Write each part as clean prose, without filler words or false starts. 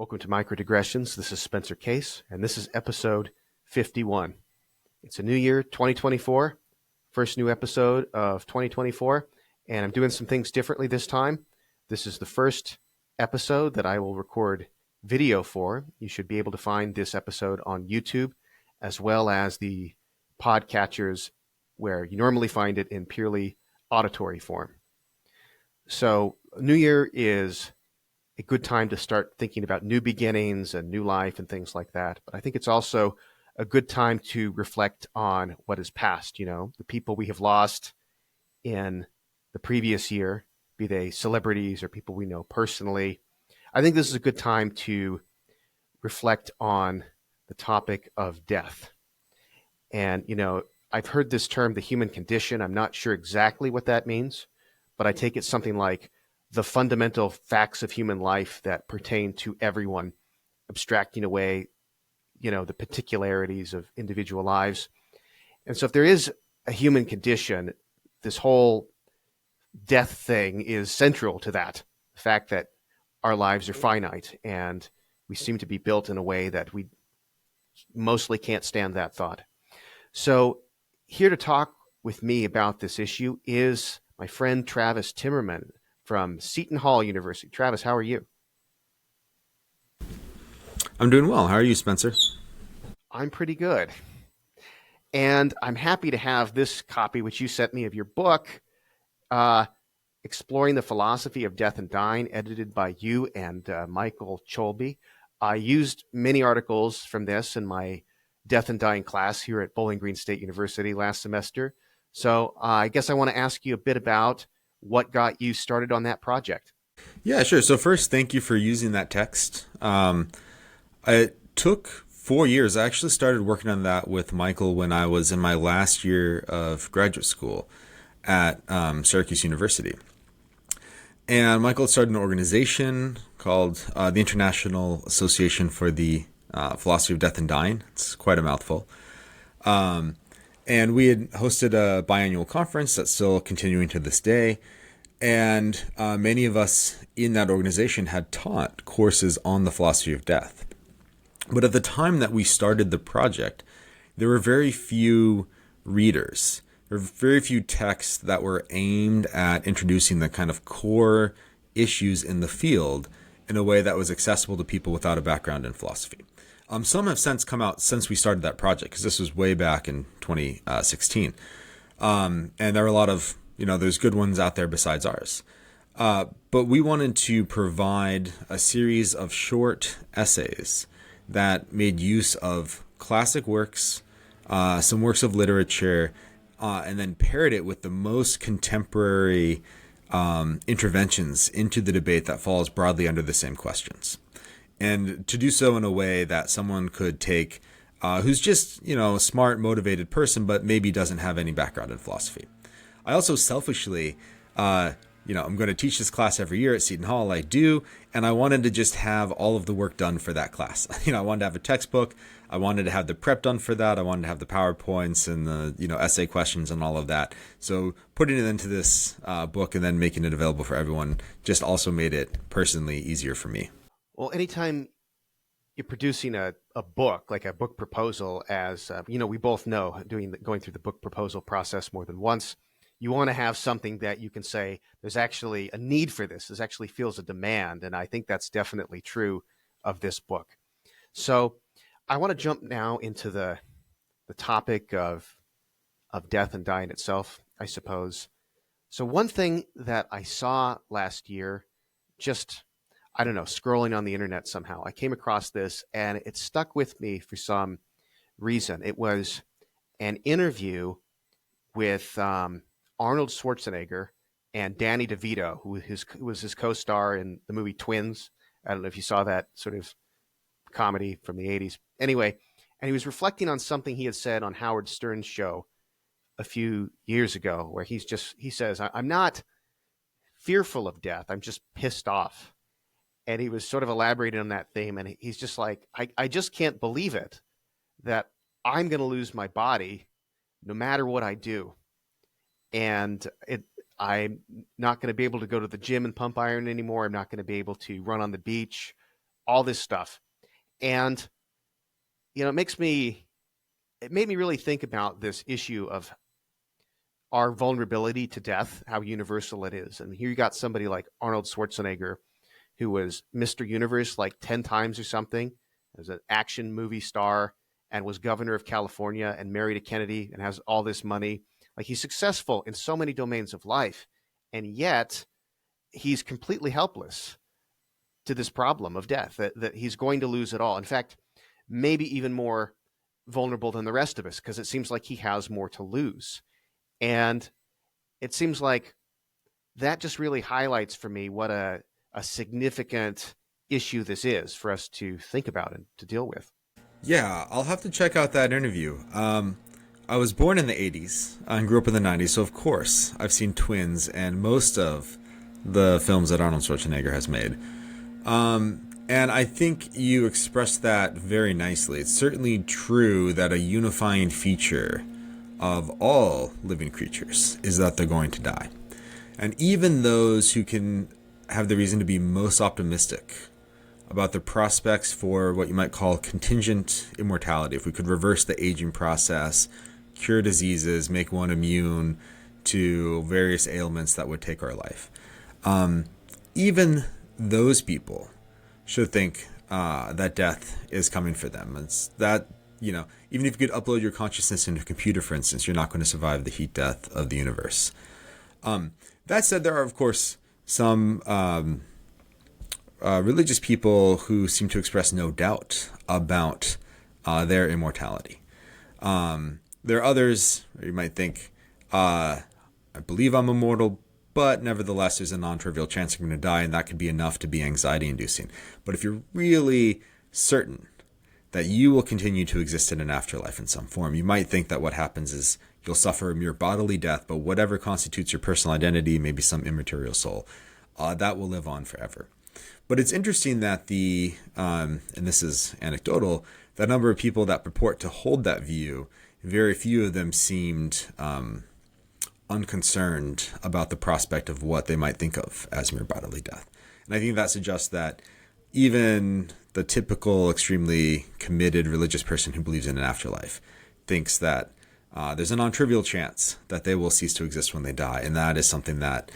Welcome to Micro-Digressions. This is Spencer Case, and this is episode 51. It's a new year, 2024, first new episode of 2024, and I'm doing some things differently this time. This is the first episode that I will record video for. You should be able to find this episode on YouTube, as well as the podcatchers where you normally find it in purely auditory form. So New Year is a good time to start thinking about new beginnings and new life and things like that. But I think it's also a good time to reflect on what is past, the people we have lost in the previous year, be they celebrities or people we know personally. I think this is a good time to reflect on the topic of death. And, I've heard this term, the human condition. I'm not sure exactly what that means, but I take it something like the fundamental facts of human life that pertain to everyone, abstracting away, the particularities of individual lives. And so if there is a human condition, this whole death thing is central to that, the fact that our lives are finite and we seem to be built in a way that we mostly can't stand that thought. So here to talk with me about this issue is my friend Travis Timmerman from Seton Hall University. Travis, how are you? I'm doing well. How are you, Spencer? I'm pretty good. And I'm happy to have this copy, which you sent me, of your book, Exploring the Philosophy of Death and Dying, edited by you and Michael Cholbi. I used many articles from this in my Death and Dying class here at Bowling Green State University last semester. So I guess I want to ask you a bit about what got you started on that project. Yeah, sure. So first, thank you for using that text. It took 4 years. I actually started working on that with Michael when I was in my last year of graduate school at Syracuse University. And Michael started an organization called the International Association for the Philosophy of Death and Dying. It's quite a mouthful. And we had hosted a biannual conference that's still continuing to this day. And many of us in that organization had taught courses on the philosophy of death. But at the time that we started the project, there were very few readers. There were very few texts that were aimed at introducing the kind of core issues in the field in a way that was accessible to people without a background in philosophy. Some have since come out since we started that project, because this was way back in 2016. And there were a lot of, there's good ones out there besides ours. But we wanted to provide a series of short essays that made use of classic works, some works of literature, and then paired it with the most contemporary interventions into the debate that falls broadly under the same questions. And to do so in a way that someone could take, who's just, a smart, motivated person, but maybe doesn't have any background in philosophy. I also selfishly, I'm going to teach this class every year at Seton Hall. I do. And I wanted to just have all of the work done for that class. I wanted to have a textbook. I wanted to have the prep done for that. I wanted to have the PowerPoints and the, essay questions and all of that. So putting it into this book and then making it available for everyone just also made it personally easier for me. Well, anytime you're producing a book, like a book proposal, as we both know, going through the book proposal process more than once, you want to have something that you can say, there's actually a need for this. This actually feels a demand. And I think that's definitely true of this book. So I want to jump now into the topic of death and dying itself, I suppose. So one thing that I saw last year, just, scrolling on the internet somehow, I came across this and it stuck with me for some reason. It was an interview with Arnold Schwarzenegger and Danny DeVito, who was his co-star in the movie Twins. I don't know if you saw that sort of comedy from the 80s. Anyway, and he was reflecting on something he had said on Howard Stern's show a few years ago, where he says, I'm not fearful of death. I'm just pissed off. And he was sort of elaborating on that theme. And he's just like, I just can't believe it that I'm going to lose my body no matter what I do. And I'm not going to be able to go to the gym and pump iron anymore. I'm not going to be able to run on the beach all this stuff. And, it made me really think about this issue of our vulnerability to death, how universal it is. And here you got somebody like Arnold Schwarzenegger, who was Mr. Universe like 10 times or something, as an action movie star, and was governor of California and married a Kennedy and has all this money. Like, he's successful in so many domains of life, and yet he's completely helpless to this problem of death, that he's going to lose it all. In fact, maybe even more vulnerable than the rest of us, because it seems like he has more to lose. And it seems like that just really highlights for me what a significant issue this is for us to think about and to deal with. Yeah, I'll have to check out that interview. I was born in the 80s and grew up in the 90s, so of course I've seen Twins and most of the films that Arnold Schwarzenegger has made. And I think you expressed that very nicely. It's certainly true that a unifying feature of all living creatures is that they're going to die. And even those who can have the reason to be most optimistic about the prospects for what you might call contingent immortality, if we could reverse the aging process, cure diseases, make one immune to various ailments that would take our life. Even those people should think that death is coming for them. It's that, even if you could upload your consciousness into a computer, for instance, you're not going to survive the heat death of the universe. That said, there are, of course, some religious people who seem to express no doubt about their immortality. There are others where you might think, I believe I'm immortal, but nevertheless, there's a non-trivial chance I'm going to die, and that could be enough to be anxiety-inducing. But if you're really certain that you will continue to exist in an afterlife in some form, you might think that what happens is you'll suffer a mere bodily death, but whatever constitutes your personal identity, maybe some immaterial soul, that will live on forever. But it's interesting that and this is anecdotal, the number of people that purport to hold that view, very few of them seemed unconcerned about the prospect of what they might think of as mere bodily death. And I think that suggests that even the typical extremely committed religious person who believes in an afterlife thinks that there's a non-trivial chance that they will cease to exist when they die. And that is something that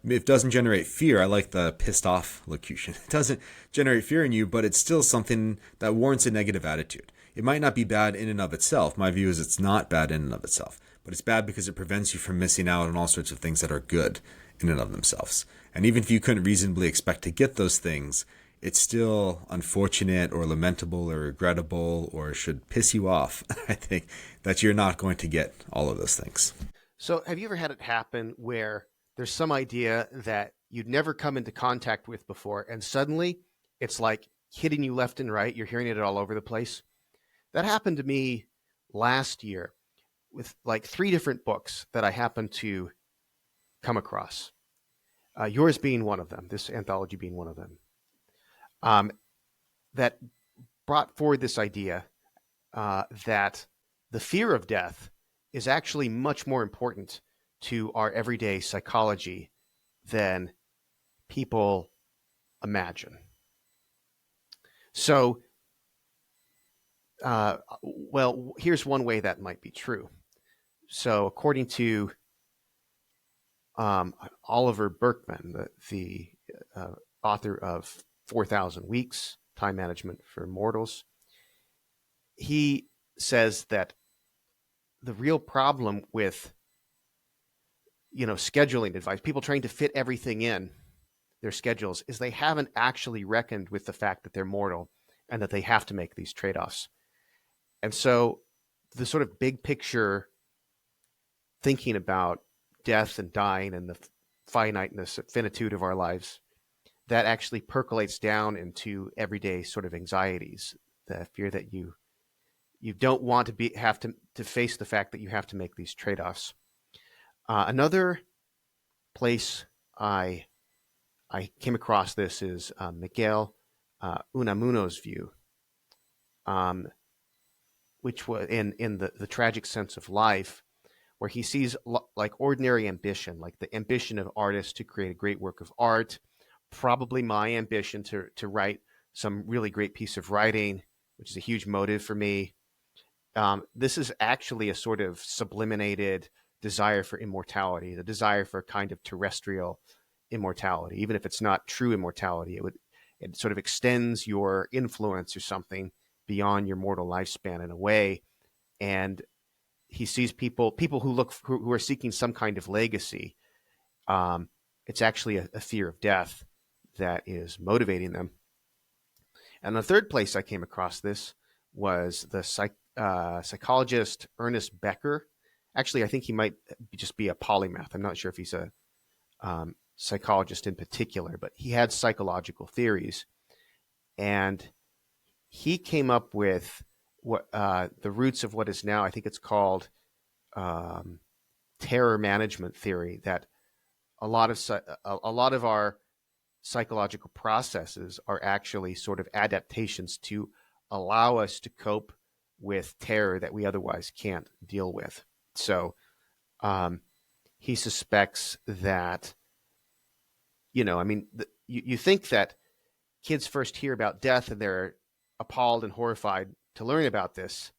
it doesn't generate fear. I like the pissed off locution. It doesn't generate fear in you, but it's still something that warrants a negative attitude. It might not be bad in and of itself. My view is it's not bad in and of itself, but it's bad because it prevents you from missing out on all sorts of things that are good in and of themselves. And even if you couldn't reasonably expect to get those things, it's still unfortunate or lamentable or regrettable or should piss you off, I think, that you're not going to get all of those things. So have you ever had it happen where there's some idea that you'd never come into contact with before, and suddenly it's like hitting you left and right? You're hearing it all over the place. That happened to me last year with like 3 different books that I happened to come across. Yours being one of them, this anthology being one of them, that brought forward this idea that the fear of death is actually much more important to our everyday psychology than people imagine. So, well, here's one way that might be true. So, according to Oliver Burkeman, the author of 4,000 Weeks, Time Management for Mortals, he says that the real problem with scheduling advice, people trying to fit everything in their schedules, is they haven't actually reckoned with the fact that they're mortal and that they have to make these trade-offs. And so the sort of big picture thinking about death and dying and the finiteness, finitude of our lives, that actually percolates down into everyday sort of anxieties, the fear that you don't want to have to face the fact that you have to make these trade-offs. Another place I came across this is Miguel Unamuno's view, which was in the tragic sense of life, where he sees like ordinary ambition, like the ambition of artists to create a great work of art, probably my ambition to write some really great piece of writing, which is a huge motive for me. This is actually a sort of subliminated desire for immortality, the desire for a kind of terrestrial immortality. Even if it's not true immortality, it sort of extends your influence or something beyond your mortal lifespan in a way. And he sees people who are seeking some kind of legacy. It's actually a fear of death that is motivating them. And the third place I came across this was the psychologist Ernest Becker. Actually, I think he might just be a polymath. I'm not sure if he's a psychologist in particular, but he had psychological theories, and he came up with what the roots of what is now, I think it's called terror management theory. That a lot of our psychological processes are actually sort of adaptations to allow us to cope with terror that we otherwise can't deal with. So he suspects that, you think that kids first hear about death and they're appalled and horrified to learn about this,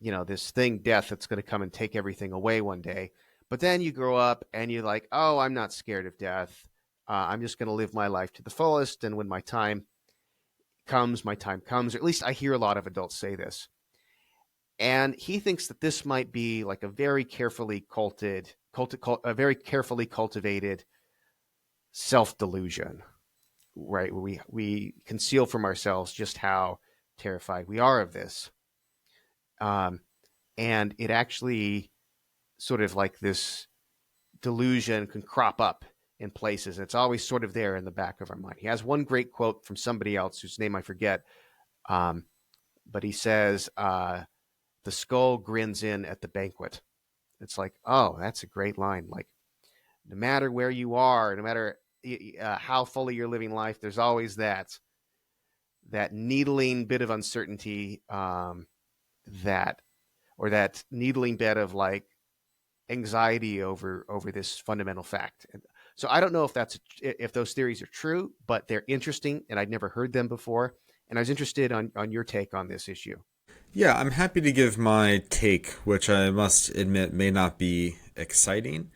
this thing, death, that's going to come and take everything away one day. But then you grow up and you're like, oh, I'm not scared of death. I'm just going to live my life to the fullest. And when my time comes, my time comes. Or at least I hear a lot of adults say this. And he thinks that this might be like a very carefully cultivated self-delusion, right? Where we conceal from ourselves just how terrified we are of this. And it actually sort of like this delusion can crop up in places. It's always sort of there in the back of our mind. He has one great quote from somebody else whose name I forget. But he says, the skull grins in at the banquet. It's like, oh, that's a great line. Like, no matter where you are, no matter how fully you're living life, there's always that needling bit of uncertainty, that needling bit of like anxiety over this fundamental fact. And so I don't know if those theories are true, but they're interesting, and I'd never heard them before. And I was interested on your take on this issue. Yeah, I'm happy to give my take, which I must admit may not be exciting,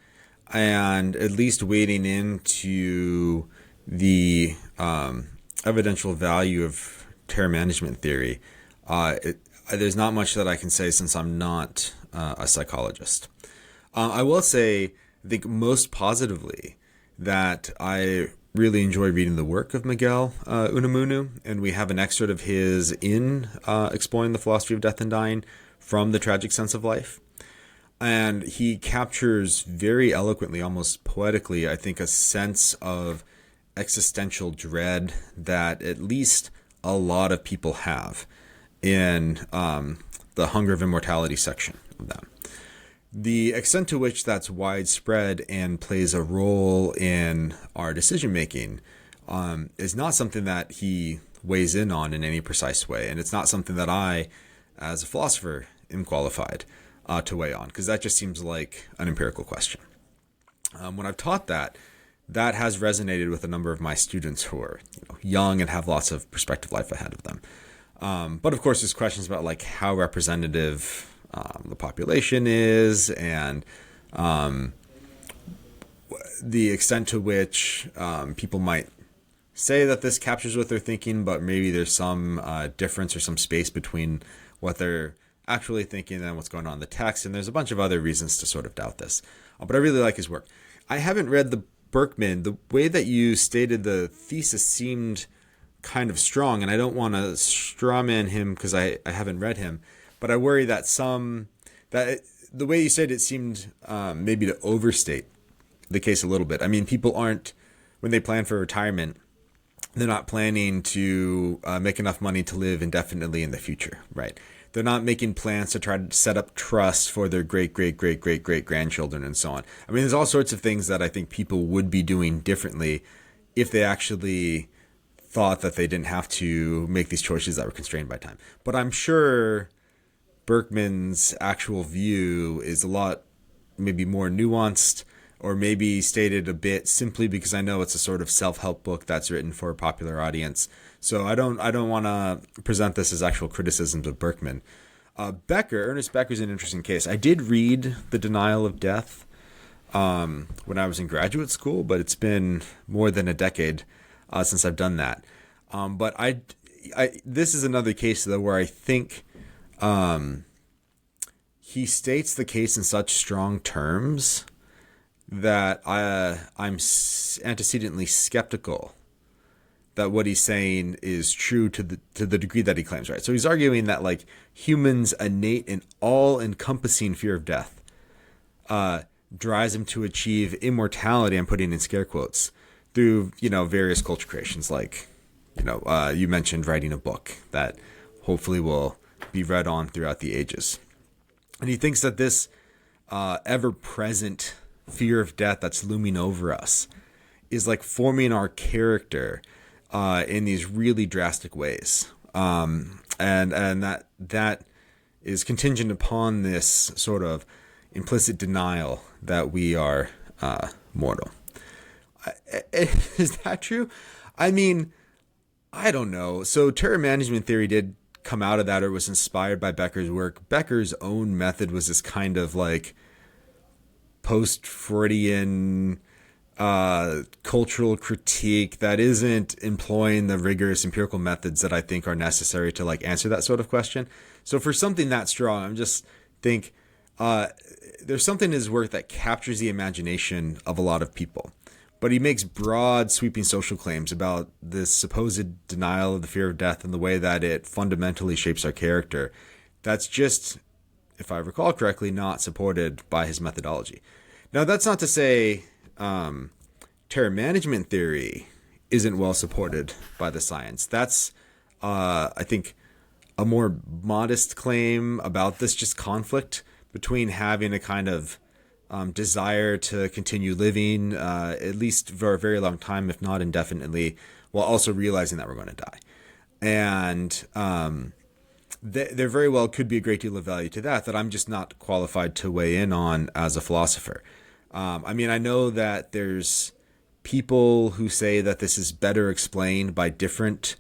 and at least wading into the evidential value of terror management theory. There's not much that I can say since I'm not a psychologist. I will say, I think most positively, that I really enjoy reading the work of Miguel Unamuno, and we have an excerpt of his in Exploring the Philosophy of Death and Dying from The Tragic Sense of Life. And he captures very eloquently, almost poetically, I think, a sense of existential dread that at least a lot of people have in the Hunger of Immortality section of that. The extent to which that's widespread and plays a role in our decision making is not something that he weighs in on in any precise way. And it's not something that I, as a philosopher, am qualified to weigh on, because that just seems like an empirical question. When I've taught that has resonated with a number of my students who are young and have lots of prospective life ahead of them. But of course, there's questions about like how representative the population is, and the extent to which people might say that this captures what they're thinking, but maybe there's some difference or some space between what they're actually thinking and what's going on in the text. And there's a bunch of other reasons to sort of doubt this. But I really like his work. I haven't read the Berkman. The way that you stated the thesis seemed kind of strong, and I don't want to strawman him because I haven't read him. But I worry that the way you said it seemed maybe to overstate the case a little bit. I mean, people aren't, when they plan for retirement, they're not planning to make enough money to live indefinitely in the future, right? They're not making plans to try to set up trust for their great-great-great-great-great-grandchildren and so on. I mean, there's all sorts of things that I think people would be doing differently if they actually thought that they didn't have to make these choices that were constrained by time. But I'm sure Berkman's actual view is a lot maybe more nuanced, or maybe stated a bit simply because I know it's a sort of self-help book that's written for a popular audience. So I don't want to present this as actual criticisms of Berkman. Ernest Becker's an interesting case. I did read The Denial of Death when I was in graduate school, but it's been more than a decade since I've done that. But this is another case though where I think he states the case in such strong terms that I'm antecedently skeptical that what he's saying is true to the degree that he claims, right? So he's arguing that like humans' innate and all-encompassing fear of death drives him to achieve immortality, I'm putting in scare quotes, through, various culture creations, like, you mentioned writing a book that hopefully will be read on throughout the ages. And he thinks that this ever-present fear of death that's looming over us is like forming our character in these really drastic ways. And that is contingent upon this sort of implicit denial that we are mortal. Is that true? I mean, I don't know. So terror management theory did come out of that, or was inspired by Becker's work. Becker's own method was this kind of like post-Freudian cultural critique that isn't employing the rigorous empirical methods that I think are necessary to like answer that sort of question. So for something that strong, I'm just think there's something in his work that captures the imagination of a lot of people. But he makes broad, sweeping social claims about this supposed denial of the fear of death and the way that it fundamentally shapes our character. That's just, if I recall correctly, not supported by his methodology. Now, that's not to say terror management theory isn't well supported by the science. That's, I think, a more modest claim about this just conflict between having a kind of desire to continue living, at least for a very long time, if not indefinitely, while also realizing that we're going to die. And there very well could be a great deal of value to that I'm just not qualified to weigh in on as a philosopher. I mean, I know that there's people who say that this is better explained by different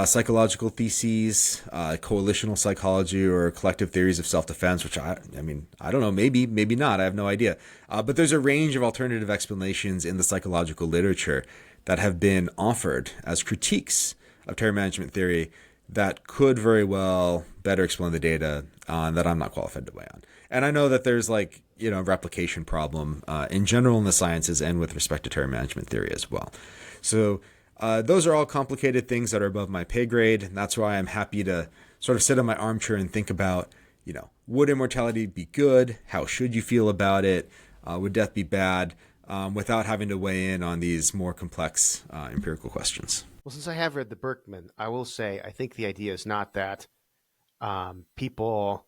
psychological theses, coalitional psychology, or collective theories of self-defense, which I don't know, maybe not. I have no idea. But there's a range of alternative explanations in the psychological literature that have been offered as critiques of terror management theory that could very well better explain the data that I'm not qualified to weigh on. And I know that there's like, replication problem in general in the sciences and with respect to terror management theory as well. So those are all complicated things that are above my pay grade. And that's why I'm happy to sort of sit on my armchair and think about, would immortality be good? How should you feel about it? Would death be bad? Without having to weigh in on these more complex empirical questions. Well, since I have read the Berkman, I will say I think the idea is not that people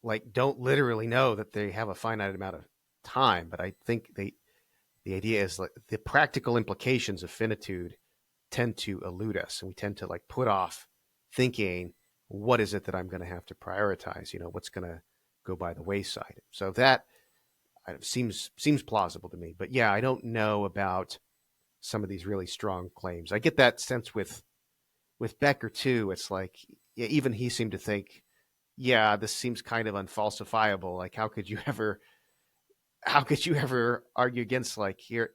like don't literally know that they have a finite amount of time, but I think the idea is like the practical implications of finitude tend to elude us, and we tend to like put off thinking, what is it that I'm going to have to prioritize? What's going to go by the wayside? So that seems plausible to me. But yeah, I don't know about some of these really strong claims. I get that sense with Becker too. It's like, yeah, even he seemed to think, yeah, this seems kind of unfalsifiable. Like, how could you ever argue against, like, you're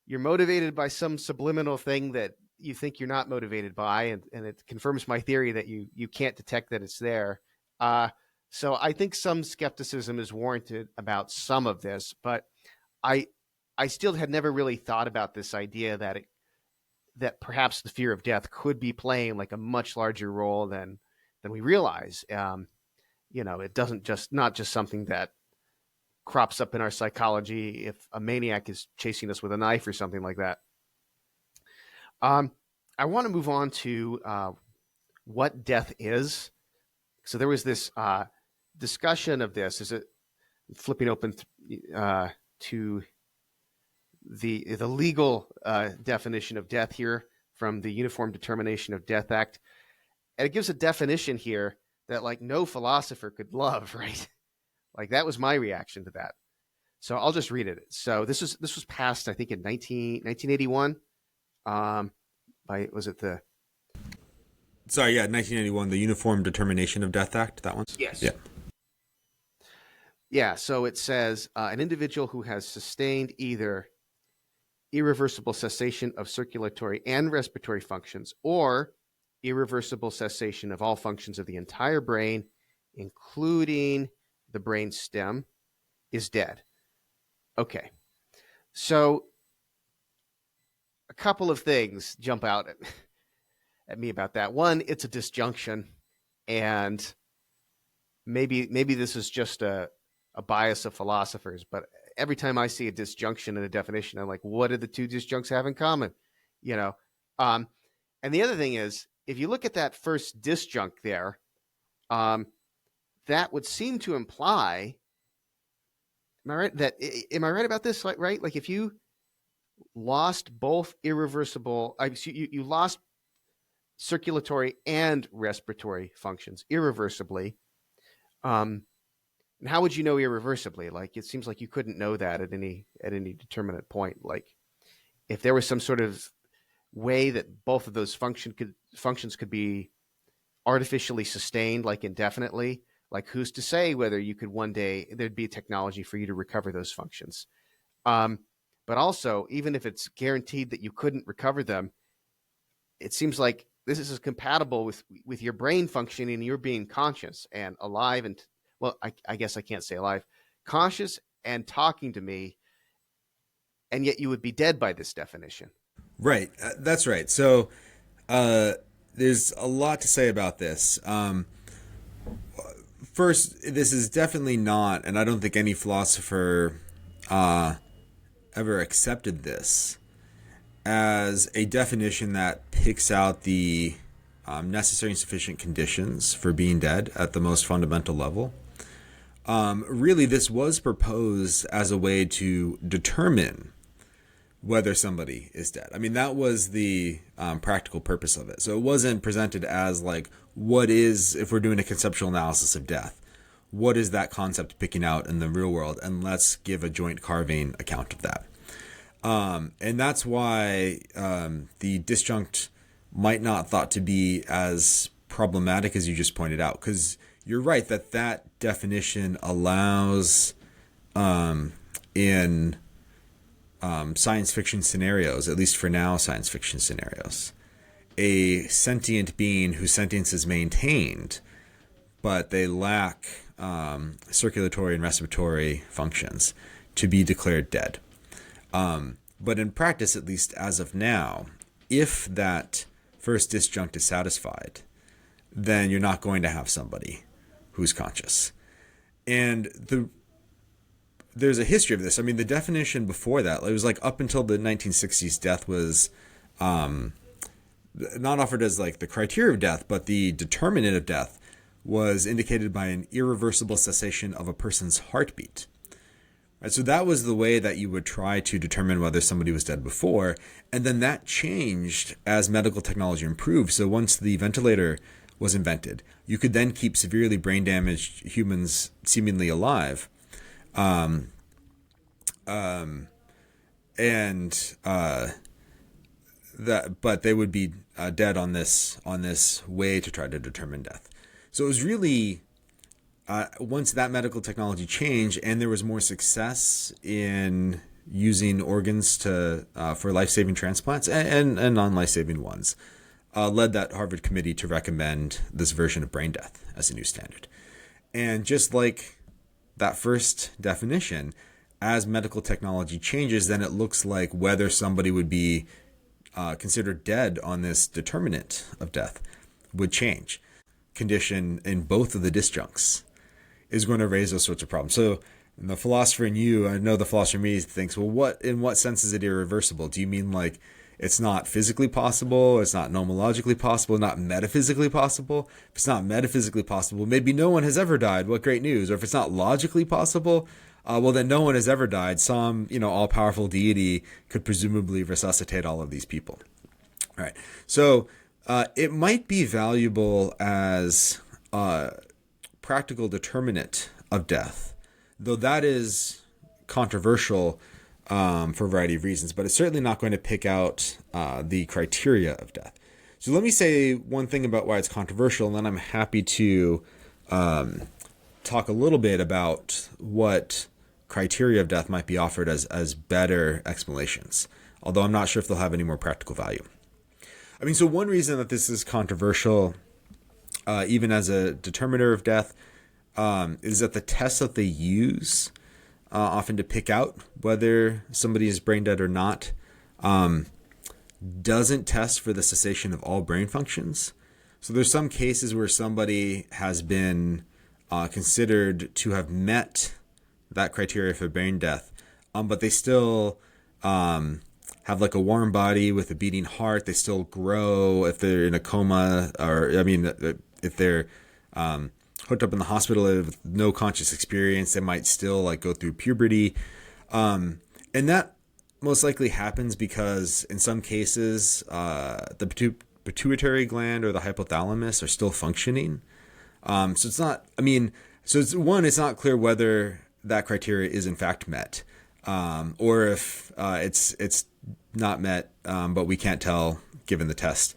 motivated by some subliminal thing that you think you're not motivated by, and it confirms my theory that you can't detect that it's there. So I think some skepticism is warranted about some of this, but I still had never really thought about this idea that perhaps the fear of death could be playing like a much larger role than we realize. It doesn't not just something that crops up in our psychology if a maniac is chasing us with a knife or something like that. I want to move on to what death is. So there was this discussion of this. Is it flipping open to the legal definition of death here from the Uniform Determination of Death Act, and it gives a definition here that like no philosopher could love, right? Like that was my reaction to that. So I'll just read it. So this was passed, I think, in 1981. Was it the Sorry, yeah, 1981, the Uniform Determination of Death Act. That one. Yes. Yeah. Yeah. So it says an individual who has sustained either irreversible cessation of circulatory and respiratory functions or irreversible cessation of all functions of the entire brain, including the brain stem, is dead. Okay. So a couple of things jump out at me about that. One, it's a disjunction, and maybe this is just a bias of philosophers, but every time I see a disjunction in a definition, I'm like, what do the two disjuncts have in common? You know, and the other thing is, if you look at that first disjunct there, that would seem to imply, am I right? Am I right about this? Right? Like if you lost both irreversible, you lost circulatory and respiratory functions irreversibly. And how would you know irreversibly? Like it seems like you couldn't know that at any determinate point. Like if there was some sort of way that both of those functions could be artificially sustained, like indefinitely, like who's to say whether you could one day there'd be a technology for you to recover those functions. But also, even if it's guaranteed that you couldn't recover them, it seems like this is compatible with your brain functioning and your being conscious and alive and I guess I can't say alive, conscious and talking to me, and yet you would be dead by this definition. Right. That's right. So there's a lot to say about this. First, this is definitely not, and I don't think any philosopher ever accepted this as a definition that picks out the necessary and sufficient conditions for being dead at the most fundamental level. Really, this was proposed as a way to determine whether somebody is dead. I mean, that was the practical purpose of it. So it wasn't presented as like, what is, if we're doing a conceptual analysis of death, what is that concept picking out in the real world? And let's give a joint carving account of that. And that's why the disjunct might not thought to be as problematic as you just pointed out, because you're right that definition allows in science fiction scenarios, at least for now, science fiction scenarios, a sentient being whose sentience is maintained, but they lack circulatory and respiratory functions to be declared dead. But in practice, at least as of now, if that first disjunct is satisfied, then you're not going to have somebody who's conscious. And there's a history of this. I mean, the definition before that, it was like up until the 1960s, death was not offered as like the criteria of death, but the determinant of death was indicated by an irreversible cessation of a person's heartbeat. Right, so that was the way that you would try to determine whether somebody was dead before. And then that changed as medical technology improved. So once the ventilator was invented, you could then keep severely brain damaged humans seemingly alive. But they would be dead on this way to try to determine death. So it was really once that medical technology changed and there was more success in using organs for life-saving transplants and non-life-saving ones, led that Harvard committee to recommend this version of brain death as a new standard. And just like that first definition, as medical technology changes, then it looks like whether somebody would be considered dead on this determinant of death would change. Condition in both of the disjuncts is going to raise those sorts of problems. So the philosopher in you, I know the philosopher in me thinks, well, in what sense is it irreversible? Do you mean like it's not physically possible, it's not nomologically possible, not metaphysically possible? If it's not metaphysically possible, maybe no one has ever died. What great news. Or if it's not logically possible, well, then no one has ever died. Some, all-powerful deity could presumably resuscitate all of these people. All right. So it might be valuable as a practical determinant of death, though that is controversial for a variety of reasons, but it's certainly not going to pick out the criteria of death. So let me say one thing about why it's controversial, and then I'm happy to talk a little bit about what criteria of death might be offered as better explanations, although I'm not sure if they'll have any more practical value. I mean, so one reason that this is controversial, even as a determiner of death, is that the tests that they use often to pick out whether somebody is brain dead or not doesn't test for the cessation of all brain functions. So there's some cases where somebody has been considered to have met that criteria for brain death, but they still have like a warm body with a beating heart. They still grow if they're in a coma, or if they're hooked up in the hospital with no conscious experience, they might still like go through puberty. And that most likely happens because in some cases, the pituitary gland or the hypothalamus are still functioning. So it's not, it's not clear whether that criteria is in fact met, or if it's not met, but we can't tell given the test.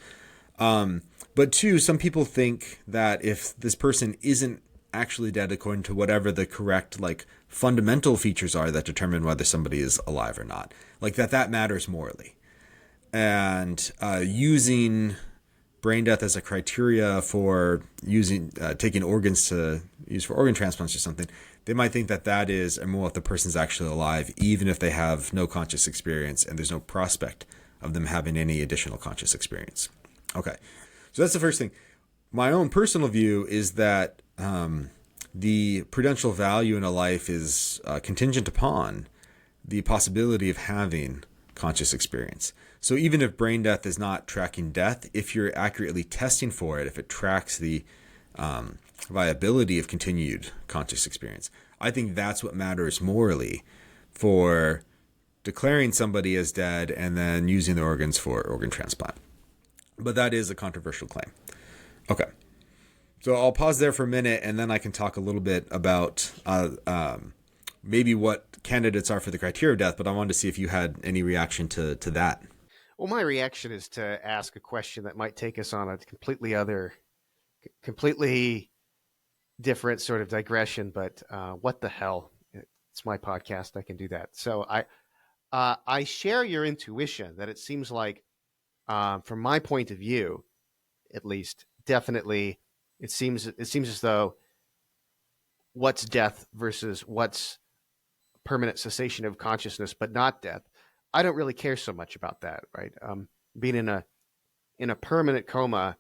But two, some people think that if this person isn't actually dead according to whatever the correct like fundamental features are that determine whether somebody is alive or not, like that matters morally. And using brain death as a criteria for taking organs to use for organ transplants or something, they might think that is immoral if the person's actually alive, even if they have no conscious experience and there's no prospect of them having any additional conscious experience. Okay. So that's the first thing. My own personal view is that the prudential value in a life is contingent upon the possibility of having conscious experience. So even if brain death is not tracking death, if you're accurately testing for it, if it tracks the viability of continued conscious experience, I think that's what matters morally for declaring somebody as dead and then using their organs for organ transplant. But that is a controversial claim. Okay. So I'll pause there for a minute, and then I can talk a little bit about maybe what candidates are for the criteria of death, but I wanted to see if you had any reaction to that. Well, my reaction is to ask a question that might take us on a completely different sort of digression, but what the hell? It's my podcast. I can do that. So I share your intuition that it seems like, from my point of view, at least, definitely, it seems as though what's death versus what's permanent cessation of consciousness, but not death. I don't really care so much about that, right? Being in a permanent coma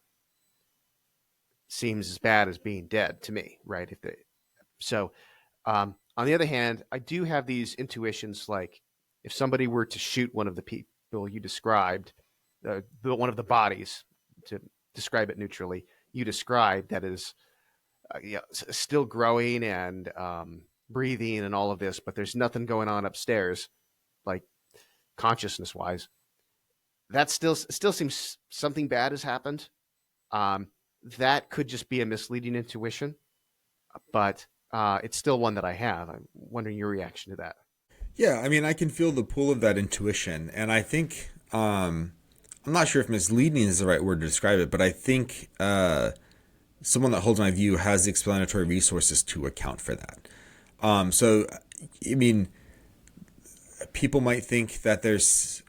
seems as bad as being dead to me, right? On the other hand, I do have these intuitions, like if somebody were to shoot one of the people you described, one of the bodies, to describe it neutrally, you described, that is still growing and breathing and all of this, but there's nothing going on upstairs, like consciousness wise, that still seems something bad has happened. That could just be a misleading intuition, but it's still one that I have. I'm wondering your reaction to that. Yeah, I mean, I can feel the pull of that intuition, and I think I'm not sure if misleading is the right word to describe it, but I think someone that holds my view has the explanatory resources to account for that. So, I mean, people might think that there's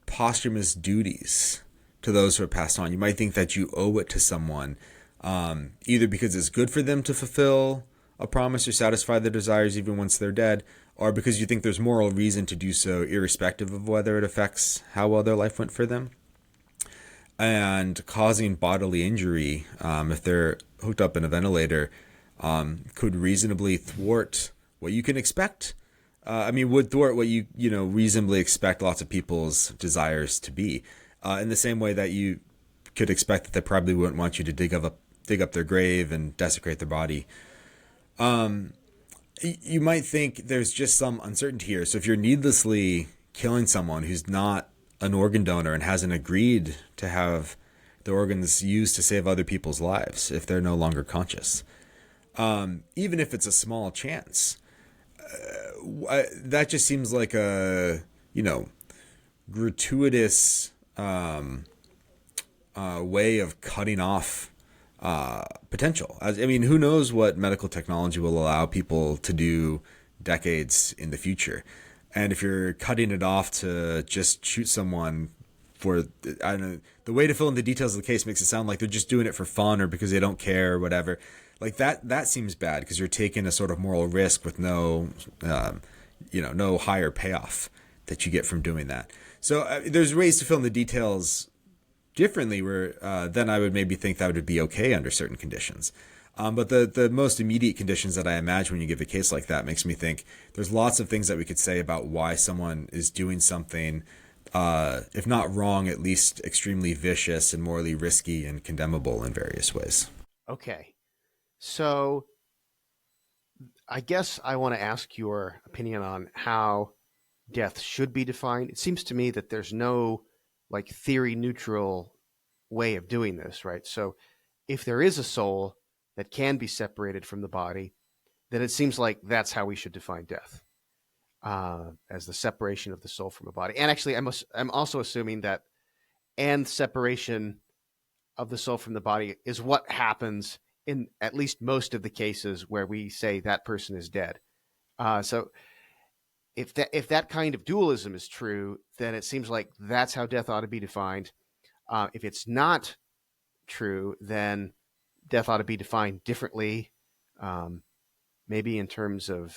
posthumous duties to those who are passed on. You might think that you owe it to someone, either because it's good for them to fulfill a promise or satisfy their desires even once they're dead, or because you think there's moral reason to do so irrespective of whether it affects how well their life went for them. And causing bodily injury, if they're hooked up in a ventilator, could reasonably thwart what you can expect. Would thwart what you reasonably expect lots of people's desires to be. In the same way that you could expect that they probably wouldn't want you to dig up their grave and desecrate their body. You might think there's just some uncertainty here. So if you're needlessly killing someone who's not an organ donor and hasn't agreed to have their organs used to save other people's lives if they're no longer conscious, even if it's a small chance, that just seems like a, gratuitous way of cutting off potential. I mean, who knows what medical technology will allow people to do decades in the future. And if you're cutting it off to just shoot someone for, I don't know, the way to fill in the details of the case makes it sound like they're just doing it for fun or because they don't care or whatever. Like that seems bad because you're taking a sort of moral risk with no, no higher payoff that you get from doing that. So there's ways to fill in the details differently where then I would maybe think that would be okay under certain conditions. But the most immediate conditions that I imagine when you give a case like that makes me think there's lots of things that we could say about why someone is doing something, if not wrong, at least extremely vicious and morally risky and condemnable in various ways. Okay. So I guess I want to ask your opinion on how death should be defined. It seems to me that there's no like theory neutral way of doing this, right? So if there is a soul that can be separated from the body, then it seems like that's how we should define death, as the separation of the soul from the body. And actually, I'm also assuming that and separation of the soul from the body is what happens in at least most of the cases where we say that person is dead. So if that kind of dualism is true, then it seems like that's how death ought to be defined. If it's not true, then death ought to be defined differently, maybe in terms of,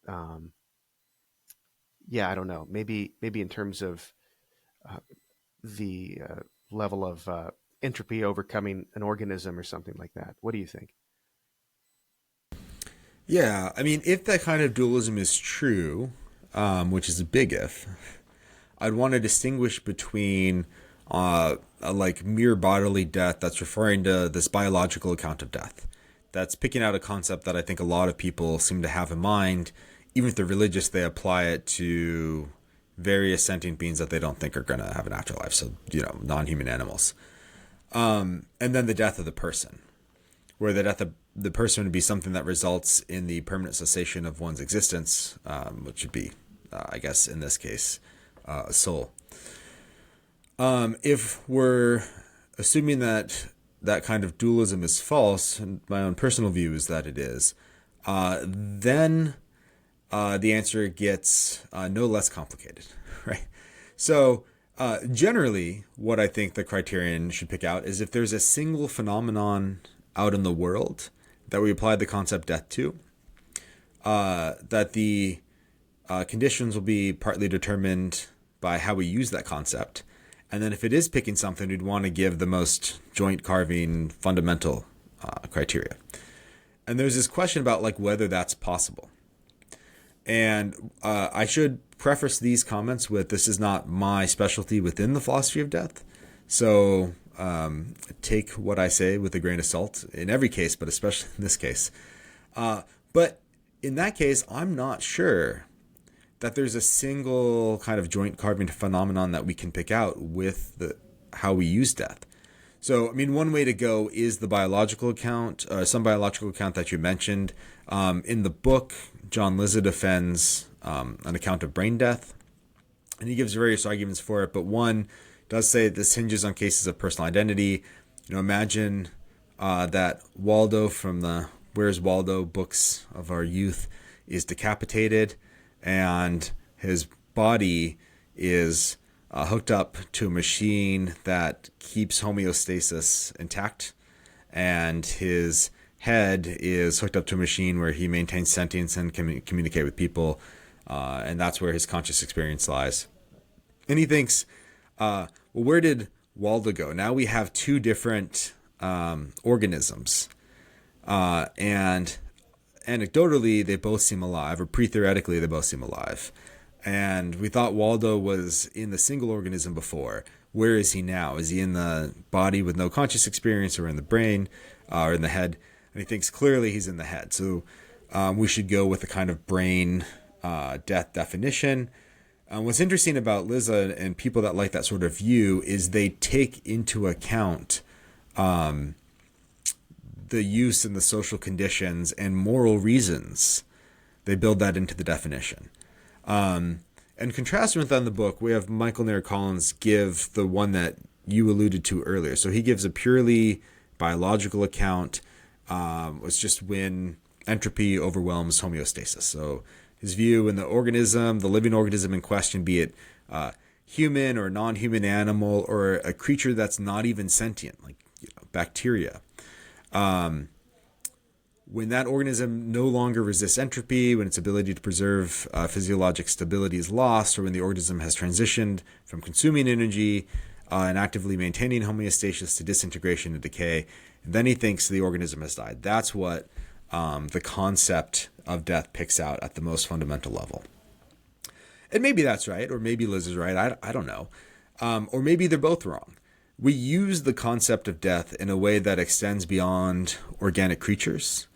I don't know, maybe in terms of the level of entropy overcoming an organism or something like that. What do you think? Yeah, I mean, if that kind of dualism is true, which is a big if, I'd want to distinguish between a like mere bodily death that's referring to this biological account of death. That's picking out a concept that I think a lot of people seem to have in mind. Even if they're religious, they apply it to various sentient beings that they don't think are going to have an afterlife. So, non-human animals. And then the death of the person, where the death of the person would be something that results in the permanent cessation of one's existence, which would be, I guess, in this case, a soul. If we're assuming that that kind of dualism is false, and my own personal view is that it is, then the answer gets no less complicated, right? So generally, what I think the criterion should pick out is if there's a single phenomenon out in the world that we apply the concept death to, that the conditions will be partly determined by how we use that concept. And then if it is picking something, we'd want to give the most joint carving fundamental criteria. And there's this question about like whether that's possible. And I should preface these comments with this is not my specialty within the philosophy of death. So take what I say with a grain of salt in every case, but especially in this case. But in that case, I'm not sure that there's a single kind of joint carving phenomenon that we can pick out with how we use death. So, I mean, one way to go is the biological account, some biological account that you mentioned. In the book, John Lizza defends an account of brain death, and he gives various arguments for it, but one does say this hinges on cases of personal identity. Imagine that Waldo from the Where's Waldo books of our youth is decapitated, and his body is hooked up to a machine that keeps homeostasis intact, and his head is hooked up to a machine where he maintains sentience and can communicate with people, and that's where his conscious experience lies. And he thinks, well, where did Waldo go? Now we have two different organisms, and anecdotally, they both seem alive, or pre-theoretically, they both seem alive. And we thought Waldo was in the single organism before. Where is he now? Is he in the body with no conscious experience, or in the brain, or in the head? And he thinks clearly he's in the head. So we should go with a kind of brain death definition. What's interesting about Lizza and people that like that sort of view is they take into account the use and the social conditions and moral reasons they build that into the definition. And contrasting with that in the book, we have Michael Nair Collins give the one that you alluded to earlier. So he gives a purely biological account. Was just when entropy overwhelms homeostasis. So his view in the organism, the living organism in question, be it human or non-human animal or a creature that's not even sentient, like bacteria. When that organism no longer resists entropy, when its ability to preserve physiologic stability is lost, or when the organism has transitioned from consuming energy and actively maintaining homeostasis to disintegration and decay, and then he thinks the organism has died. That's what the concept of death picks out at the most fundamental level. And maybe that's right, or maybe Liz is right. I don't know. Or maybe they're both wrong. We use the concept of death in a way that extends beyond organic creatures.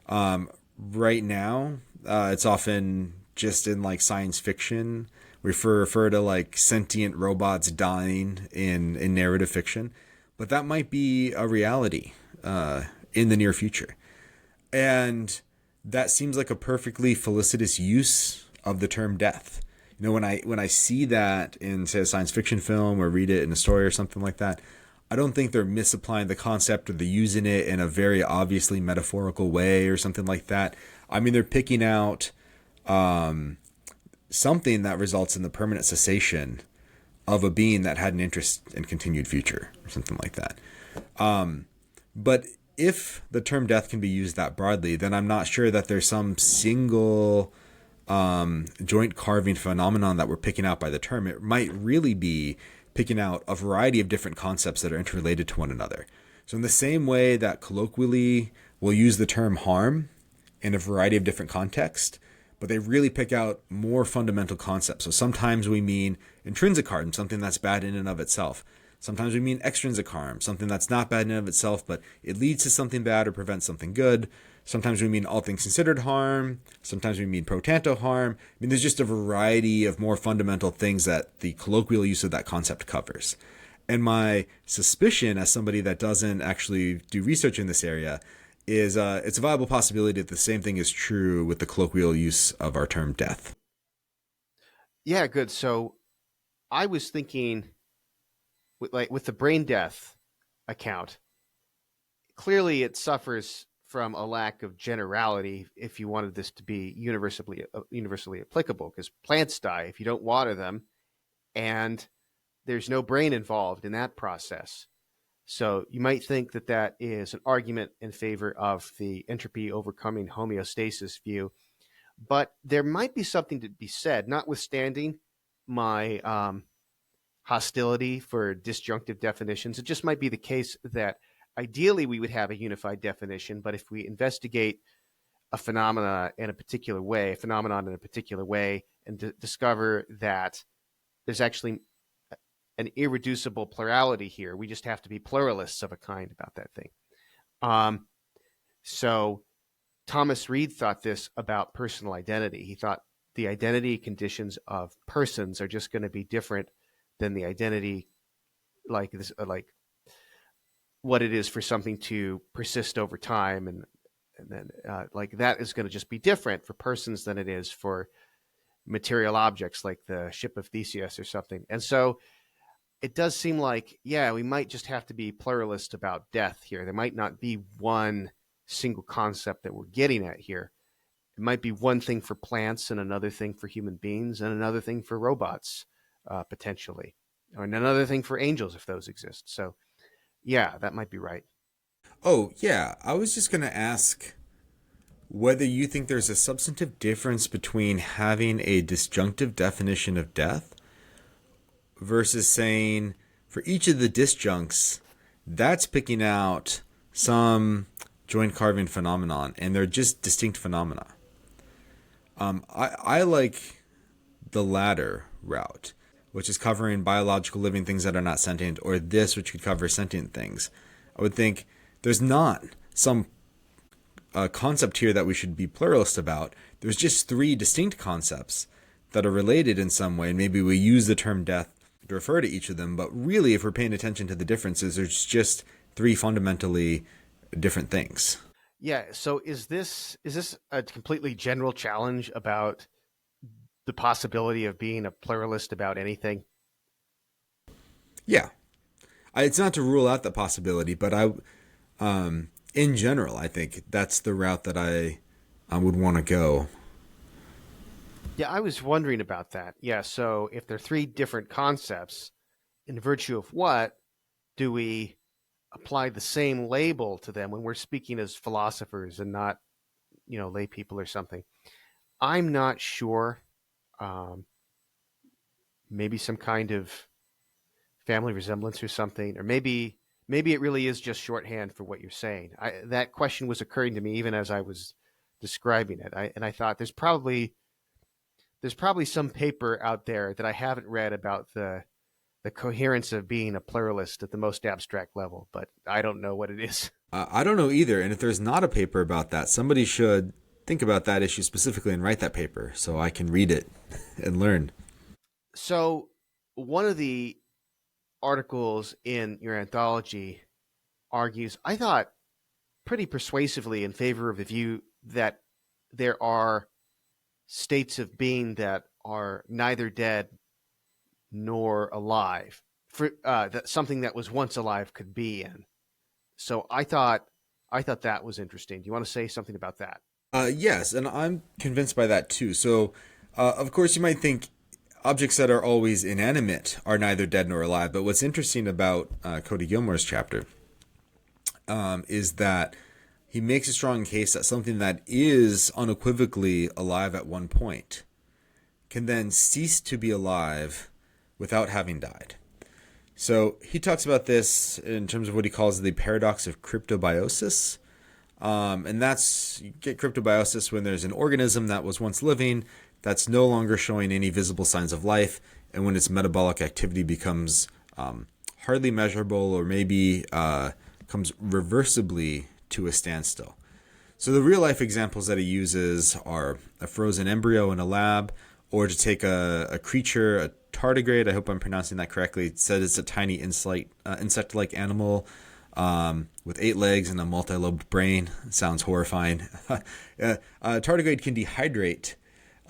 Right now, it's often just in like science fiction. We refer to like sentient robots dying in narrative fiction, but that might be a reality in the near future. And that seems like a perfectly felicitous use of the term death. You know, when I see that in, say, a science fiction film or read it in a story or something like that, I don't think they're misapplying the concept or they're using it in a very obviously metaphorical way or something like that. I mean, they're picking out something that results in the permanent cessation of a being that had an interest in continued future or something like that. But if the term death can be used that broadly, then I'm not sure that there's some single joint carving phenomenon that we're picking out by the term. It might really be picking out a variety of different concepts that are interrelated to one another. So in the same way that colloquially we'll use the term harm in a variety of different contexts, but they really pick out more fundamental concepts. So sometimes we mean intrinsic harm, something that's bad in and of itself. Sometimes we mean extrinsic harm, something that's not bad in and of itself, but it leads to something bad or prevents something good. Sometimes we mean all things considered harm. Sometimes we mean pro tanto harm. I mean, there's just a variety of more fundamental things that the colloquial use of that concept covers. And my suspicion, as somebody that doesn't actually do research in this area, is it's a viable possibility that the same thing is true with the colloquial use of our term death. Yeah, good. So I was thinking with the brain death account, clearly it suffers from a lack of generality if you wanted this to be universally applicable, because plants die if you don't water them, and there's no brain involved in that process. So you might think that that is an argument in favor of the entropy overcoming homeostasis view, but there might be something to be said, notwithstanding my hostility for disjunctive definitions. It just might be the case that ideally we would have a unified definition, but if we investigate a phenomenon in a particular way, and discover that there's actually an irreducible plurality here, we just have to be pluralists of a kind about that thing. So Thomas Reid thought this about personal identity. He thought the identity conditions of persons are just going to be different than the identity, like what it is for something to persist over time, and then like that is going to just be different for persons than it is for material objects like the ship of Theseus or something. And so it does seem like, yeah, we might just have to be pluralist about death here. There might not be one single concept that we're getting at here. It might be one thing for plants and another thing for human beings and another thing for robots, potentially, or another thing for angels if those exist. So yeah, that might be right. Oh, yeah. I was just going to ask whether you think there's a substantive difference between having a disjunctive definition of death versus saying for each of the disjuncts, that's picking out some joint carving phenomenon, and they're just distinct phenomena. I like the latter route, which is covering biological living things that are not sentient, or this, which could cover sentient things. I would think there's not some concept here that we should be pluralist about. There's just three distinct concepts that are related in some way, and maybe we use the term death to refer to each of them, but really, if we're paying attention to the differences, there's just three fundamentally different things. Yeah. So is this a completely general challenge about the possibility of being a pluralist about anything? Yeah, it's not to rule out the possibility, but in general, I think that's the route that I would want to go. Yeah, I was wondering about that. Yeah. So if there are three different concepts, in virtue of what do we apply the same label to them when we're speaking as philosophers and not, lay people or something? I'm not sure. Um, Maybe some kind of family resemblance or something, or maybe it really is just shorthand for what you're saying. That question was occurring to me even as I was describing it. I thought there's probably some paper out there that I haven't read about the coherence of being a pluralist at the most abstract level, but I don't know what it is. I don't know either. And if there's not a paper about that, somebody should think about that issue specifically and write that paper so I can read it and learn. So one of the articles in your anthology argues, I thought pretty persuasively, in favor of the view that there are states of being that are neither dead nor alive. For that something that was once alive could be in. So I thought that was interesting. Do you want to say something about that? Yes, and I'm convinced by that too. So, of course, you might think objects that are always inanimate are neither dead nor alive. But what's interesting about Cody Gilmore's chapter is that he makes a strong case that something that is unequivocally alive at one point can then cease to be alive without having died. So he talks about this in terms of what he calls the paradox of cryptobiosis. And that's, you get cryptobiosis when there's an organism that was once living that's no longer showing any visible signs of life, and when its metabolic activity becomes hardly measurable or maybe comes reversibly to a standstill. So the real life examples that he uses are a frozen embryo in a lab, or to take a creature, a tardigrade, I hope I'm pronouncing that correctly. It said it's a tiny insect-like animal with 8 legs and a multi-lobed brain. Sounds horrifying. Tardigrade can dehydrate,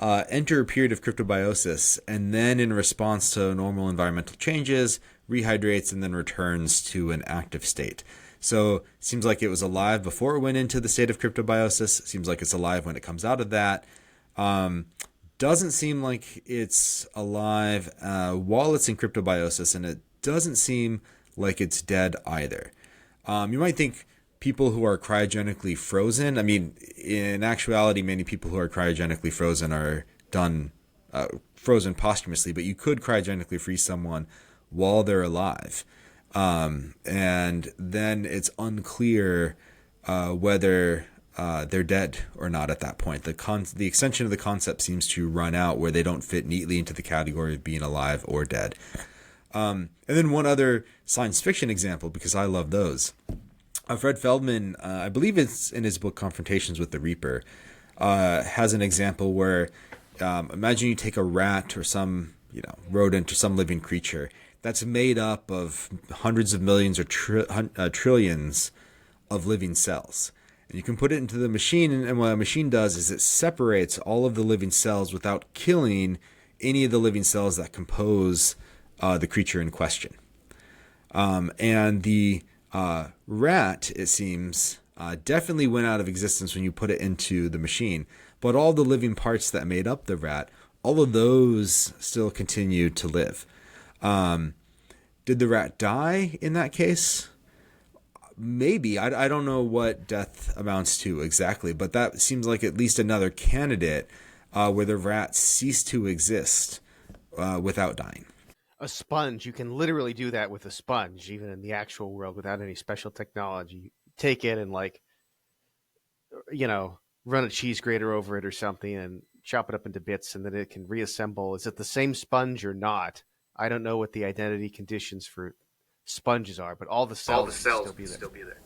enter a period of cryptobiosis, and then in response to normal environmental changes, rehydrates and then returns to an active state. So it seems like it was alive before it went into the state of cryptobiosis. It seems like it's alive when it comes out of that. Doesn't seem like it's alive while it's in cryptobiosis, and it doesn't seem like it's dead either. You might think people who are cryogenically frozen, I mean, in actuality, many people who are cryogenically frozen are done frozen posthumously, but you could cryogenically freeze someone while they're alive. And then it's unclear whether they're dead or not at that point. The extension of the concept seems to run out where they don't fit neatly into the category of being alive or dead. And then one other science fiction example, because I love those. Fred Feldman, I believe it's in his book Confrontations with the Reaper, has an example where imagine you take a rat or some rodent or some living creature that's made up of hundreds of millions or trillions of living cells. And you can put it into the machine, and what a machine does is it separates all of the living cells without killing any of the living cells that compose the creature in question. And the rat, it seems, definitely went out of existence when you put it into the machine. But all the living parts that made up the rat, all of those still continue to live. Did the rat die in that case? Maybe. I don't know what death amounts to exactly, but that seems like at least another candidate where the rat ceased to exist without dying. A sponge, you can literally do that with a sponge, even in the actual world, without any special technology. You take it and run a cheese grater over it or something and chop it up into bits, and then it can reassemble. Is it the same sponge or not? I don't know what the identity conditions for sponges are, but all the cells can still be there.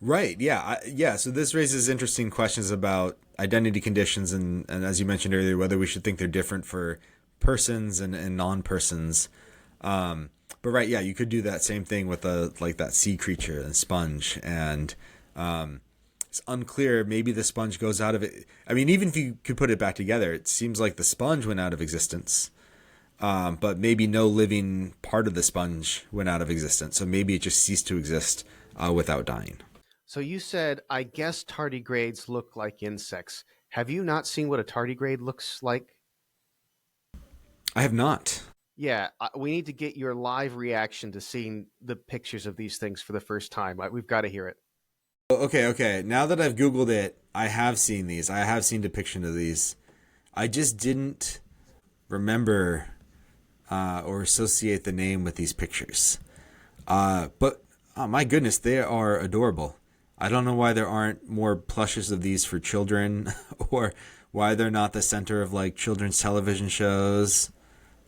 Right. Yeah. Yeah. So this raises interesting questions about identity conditions, and as you mentioned earlier, whether we should think they're different for persons and non-persons. But right. Yeah. You could do that same thing with that sea creature and sponge. And It's unclear. Maybe the sponge goes out of it. I mean, even if you could put it back together, it seems like the sponge went out of existence. But maybe no living part of the sponge went out of existence. So maybe it just ceased to exist without dying. So you said, I guess tardigrades look like insects. Have you not seen what a tardigrade looks like? I have not. Yeah, we need to get your live reaction to seeing the pictures of these things for the first time. We've got to hear it. Okay. Now that I've Googled it, I have seen these. I have seen depiction of these. I just didn't remember or associate the name with these pictures. But my goodness, they are adorable. I don't know why there aren't more plushes of these for children, or why they're not the center of like children's television shows.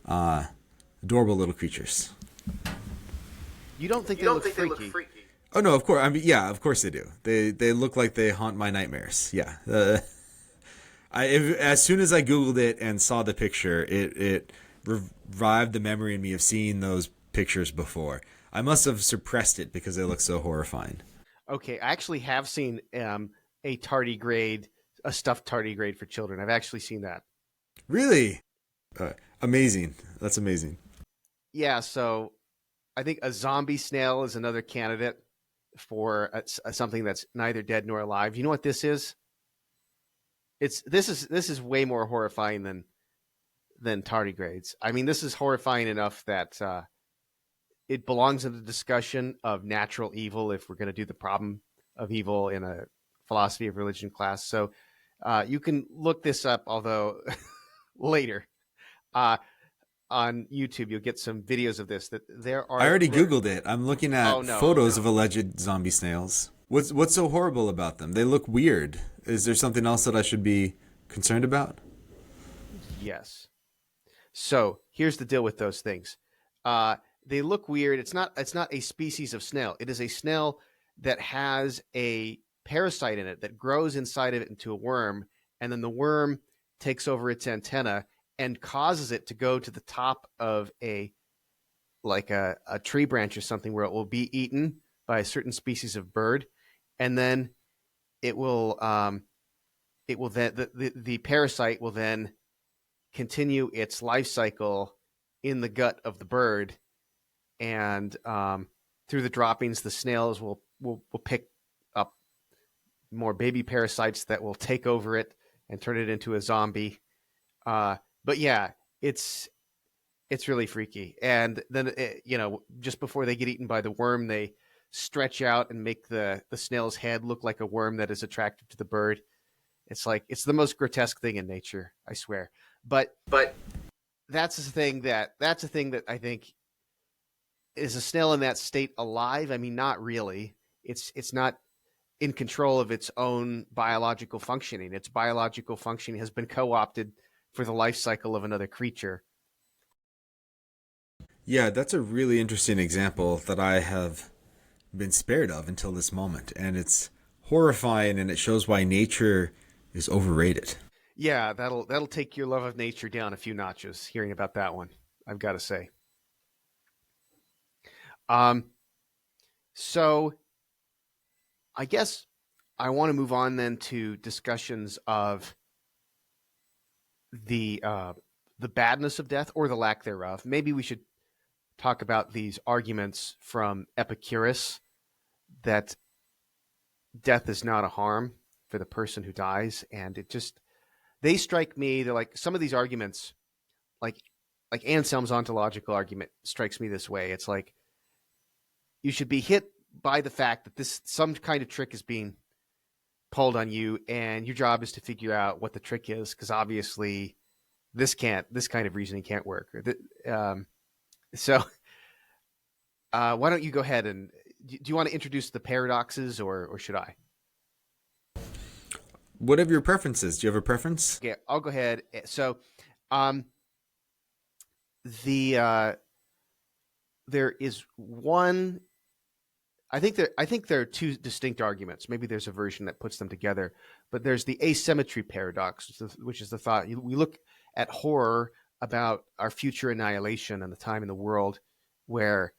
Adorable little creatures. You don't think they look freaky? Oh no, of course. I mean, yeah, of course they do. They look like they haunt my nightmares. Yeah. As soon as I Googled it and saw the picture, it revived the memory in me of seeing those pictures before. I must have suppressed it because they look so horrifying. Okay, I actually have seen a tardigrade, a stuffed tardigrade for children. I've actually seen that. Really? Amazing. That's amazing. Yeah, so I think a zombie snail is another candidate for something that's neither dead nor alive. You know what this is? This is way more horrifying than tardigrades. I mean, this is horrifying enough that it belongs in the discussion of natural evil if we're going to do the problem of evil in a philosophy of religion class. So you can look this up, although later on YouTube you'll get some videos of this. That there are. I already Googled it. I'm looking at photos of alleged zombie snails. What's so horrible about them? They look weird. Is there something else that I should be concerned about? Yes. So here's the deal with those things. They look weird. It's not a species of snail. It is a snail that has a parasite in it that grows inside of it into a worm, and then the worm takes over its antenna and causes it to go to the top of a tree branch or something where it will be eaten by a certain species of bird, and then it will then the parasite will then continue its life cycle in the gut of the bird, and through the droppings, the snails will pick up more baby parasites that will take over it and turn it into a zombie. But yeah, it's really freaky. And then just before they get eaten by the worm, they stretch out and make the snail's head look like a worm that is attracted to the bird. It's the most grotesque thing in nature, I swear. But that's a thing that I think is a snail in that state alive. I mean, not really. It's not in control of its own biological functioning. Its biological functioning has been co-opted for the life cycle of another creature. Yeah, that's a really interesting example that I have been spared of until this moment. And it's horrifying, and it shows why nature is overrated. Yeah, that'll take your love of nature down a few notches, hearing about that one, I've got to say. So I guess I want to move on then to discussions of the badness of death or the lack thereof. Maybe we should talk about these arguments from Epicurus that death is not a harm for the person who dies, and they strike me. They're like some of these arguments, like Anselm's ontological argument strikes me this way. It's like you should be hit by the fact that some kind of trick is being pulled on you, and your job is to figure out what the trick is, because obviously this kind of reasoning can't work. So why don't you go ahead and do you want to introduce the paradoxes, or should I? Whatever your preference is. Do you have a preference? Okay, I'll go ahead. So there is one. I think there are two distinct arguments. Maybe there's a version that puts them together, but there's the asymmetry paradox, which is the thought we look at horror about our future annihilation and the time in the world where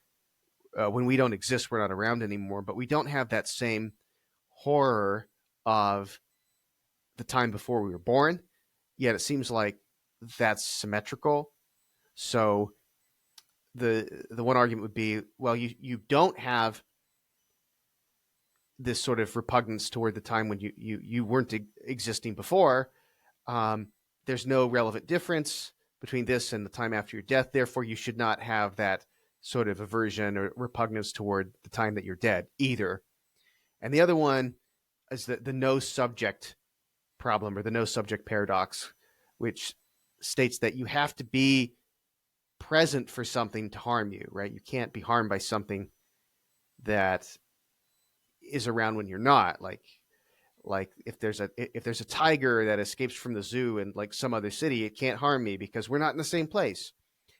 when we don't exist, we're not around anymore, but we don't have that same horror of the time before we were born, yet it seems like that's symmetrical. So the one argument would be, well, you don't have this sort of repugnance toward the time when you weren't existing before. There's no relevant difference between this and the time after your death. Therefore, you should not have that sort of aversion or repugnance toward the time that you're dead either. And the other one is the no subject problem, or the no subject paradox, which states that you have to be present for something to harm you, right? You can't be harmed by something that is around when you're not. Like if there's a tiger that escapes from the zoo in like some other city, it can't harm me because we're not in the same place.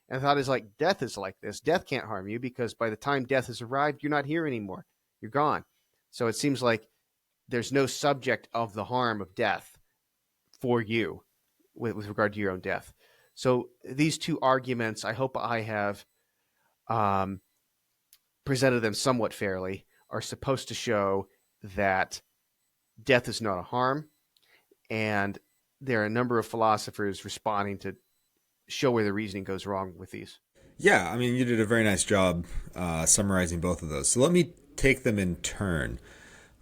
And the thought is like death is like this. Death can't harm you because by the time death has arrived, you're not here anymore. You're gone. So it seems like there's no subject of the harm of death for you with regard to your own death. So these two arguments, I hope I have presented them somewhat fairly, are supposed to show that death is not a harm. And there are a number of philosophers responding to show where the reasoning goes wrong with these. Yeah, I mean, you did a very nice job summarizing both of those. So let me take them in turn.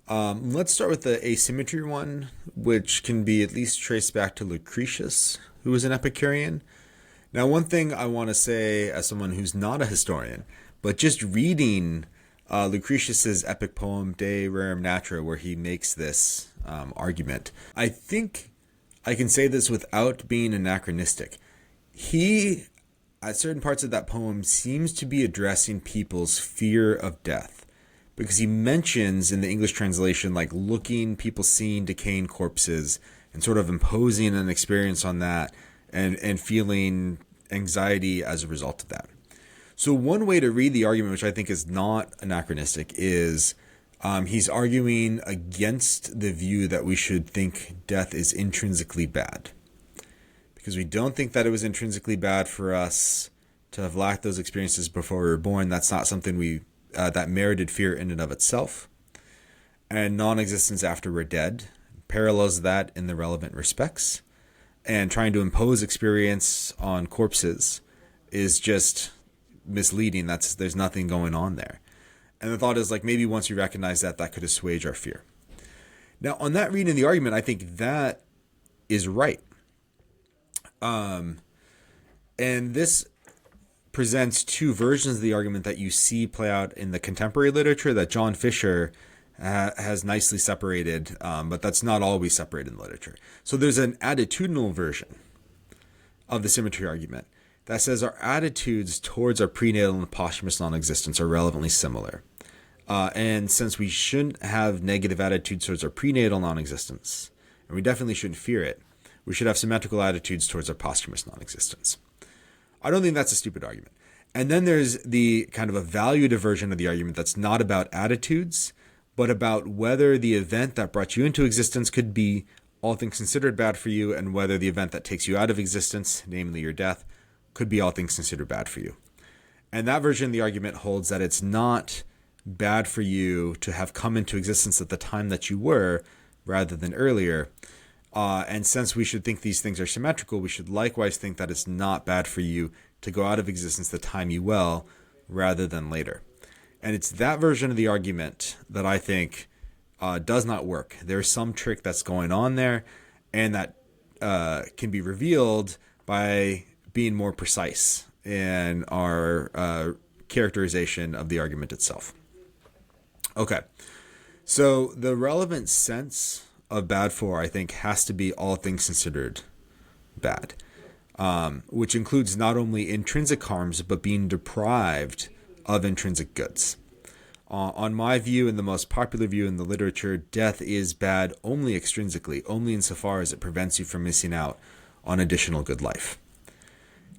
Let's start with the asymmetry one, which can be at least traced back to Lucretius, who was an Epicurean. Now, one thing I want to say as someone who's not a historian, but just reading Lucretius's epic poem De Rerum Natura, where he makes this argument, I think I can say this without being anachronistic. He, at certain parts of that poem, seems to be addressing people's fear of death, because he mentions in the English translation, like people seeing decaying corpses and sort of imposing an experience on that and feeling anxiety as a result of that. So one way to read the argument, which I think is not anachronistic, is he's arguing against the view that we should think death is intrinsically bad. Because we don't think that it was intrinsically bad for us to have lacked those experiences before we were born. That's not something that merited fear in and of itself. And non-existence after we're dead parallels that in the relevant respects. And trying to impose experience on corpses is just misleading. There's nothing going on there. And the thought is like, maybe once you recognize that could assuage our fear. Now, on that reading of the argument, I think that is right. And this presents two versions of the argument that you see play out in the contemporary literature that John Fisher has nicely separated, but that's not always separated in literature. So there's an attitudinal version of the symmetry argument that says our attitudes towards our prenatal and posthumous non-existence are relevantly similar. And since we shouldn't have negative attitudes towards our prenatal non-existence, and we definitely shouldn't fear it, we should have symmetrical attitudes towards our posthumous non-existence. I don't think that's a stupid argument. And then there's the kind of evaluative version of the argument that's not about attitudes, but about whether the event that brought you into existence could be, all things considered, bad for you, and whether the event that takes you out of existence, namely your death, could be, all things considered, bad for you. And that version of the argument holds that it's not bad for you to have come into existence at the time that you were, rather than earlier. And since we should think these things are symmetrical, we should likewise think that it's not bad for you to go out of existence the time you will, rather than later. And it's that version of the argument that I think does not work. There's some trick that's going on there, and that can be revealed by being more precise in our characterization of the argument itself. Okay, so the relevant sense of bad for, I think, has to be all things considered bad, which includes not only intrinsic harms, but being deprived of intrinsic goods. On my view, and the most popular view in the literature, death is bad only extrinsically, only insofar as it prevents you from missing out on additional good life.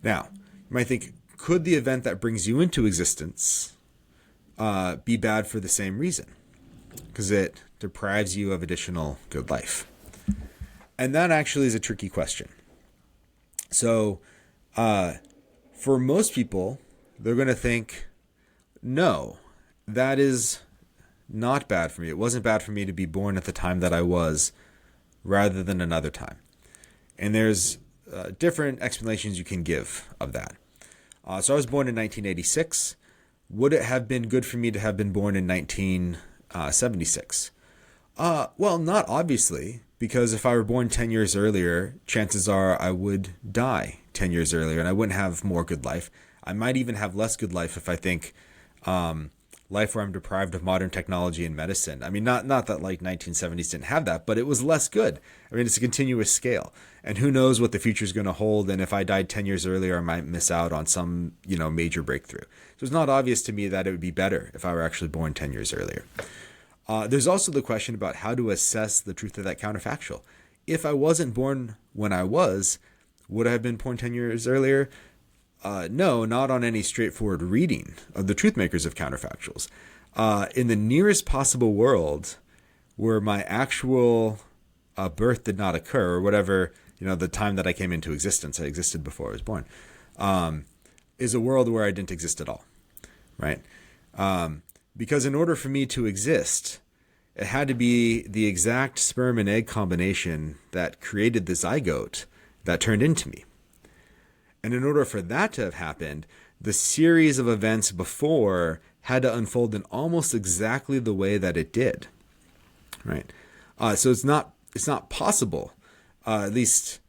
Now, you might think, could the event that brings you into existence be bad for the same reason? Because it deprives you of additional good life. And that actually is a tricky question. So, for most people, they're going to think, no, that is not bad for me. It wasn't bad for me to be born at the time that I was rather than another time. And there's different explanations you can give of that. So I was born in 1986. Would it have been good for me to have been born in 1976? Well, not obviously, because if I were born 10 years earlier, chances are I would die 10 years earlier and I wouldn't have more good life. I might even have less good life if I think life where I'm deprived of modern technology and medicine. I mean, not that like 1970s didn't have that, but it was less good. I mean, it's a continuous scale. And who knows what the future is going to hold. And if I died 10 years earlier, I might miss out on some, major breakthrough. So it's not obvious to me that it would be better if I were actually born 10 years earlier. There's also the question about how to assess the truth of that counterfactual. If I wasn't born when I was, would I have been born 10 years earlier? No, not on any straightforward reading of the truth makers of counterfactuals. In the nearest possible world where my actual birth did not occur, or whatever, the time that I came into existence, I existed before I was born, is a world where I didn't exist at all, right? Because in order for me to exist, it had to be the exact sperm and egg combination that created the zygote that turned into me. And in order for that to have happened, the series of events before had to unfold in almost exactly the way that it did, right? So it's not possible, at least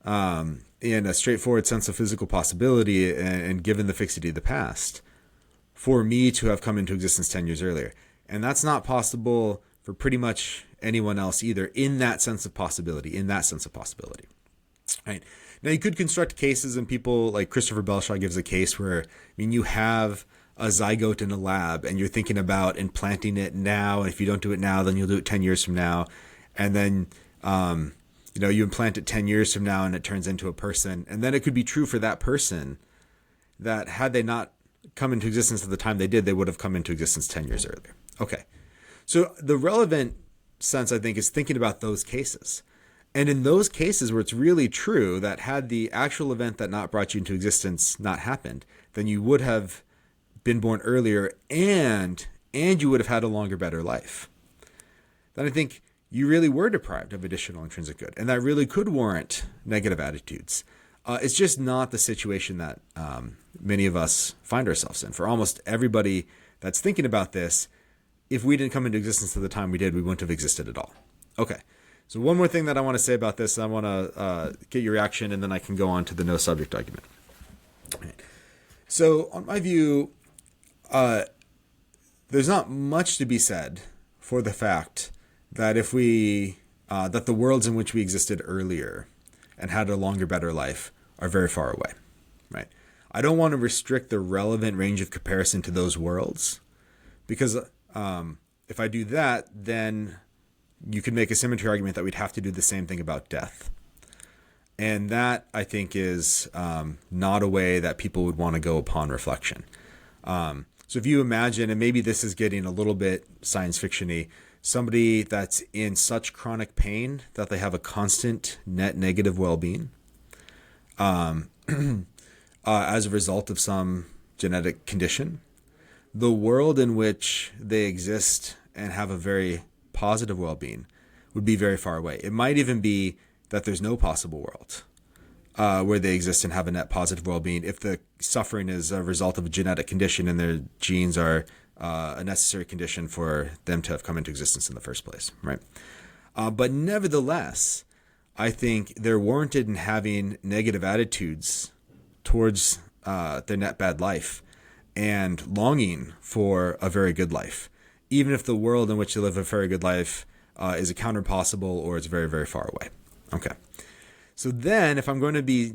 in a straightforward sense of physical possibility and given the fixity of the past, for me to have come into existence 10 years earlier. And that's not possible for pretty much anyone else either in that sense of possibility, right? Now, you could construct cases, and people like Christopher Belshaw gives a case where, you have a zygote in a lab and you're thinking about implanting it now. And if you don't do it now, then you'll do it 10 years from now. And then, you implant it 10 years from now and it turns into a person. And then it could be true for that person that had they not come into existence at the time they did, they would have come into existence 10 years earlier. Okay. So the relevant sense, I think, is thinking about those cases. And in those cases where it's really true that had the actual event that not brought you into existence not happened, then you would have been born earlier and you would have had a longer, better life. Then I think you really were deprived of additional intrinsic good. And that really could warrant negative attitudes. It's just not the situation that many of us find ourselves in. For almost everybody that's thinking about this, if we didn't come into existence at the time we did, we wouldn't have existed at all. Okay. So one more thing that I want to say about this, I want to get your reaction, and then I can go on to the no subject argument. Right. So on my view, there's not much to be said for the fact that if we that the worlds in which we existed earlier and had a longer, better life are very far away, right? I don't want to restrict the relevant range of comparison to those worlds, because if I do that, then you could make a symmetry argument that we'd have to do the same thing about death. And that, I think, is not a way that people would want to go upon reflection. So if you imagine, and maybe this is getting a little bit science fiction-y, somebody that's in such chronic pain that they have a constant net negative well-being as a result of some genetic condition, the world in which they exist and have a very positive well-being would be very far away. It might even be that there's no possible world where they exist and have a net positive well-being if the suffering is a result of a genetic condition and their genes are a necessary condition for them to have come into existence in the first place, right? But nevertheless, I think they're warranted in having negative attitudes towards their net bad life and longing for a very good life, even if the world in which they live a very good life is a counter possible or it's very, very far away. Okay. So then if I'm going to be,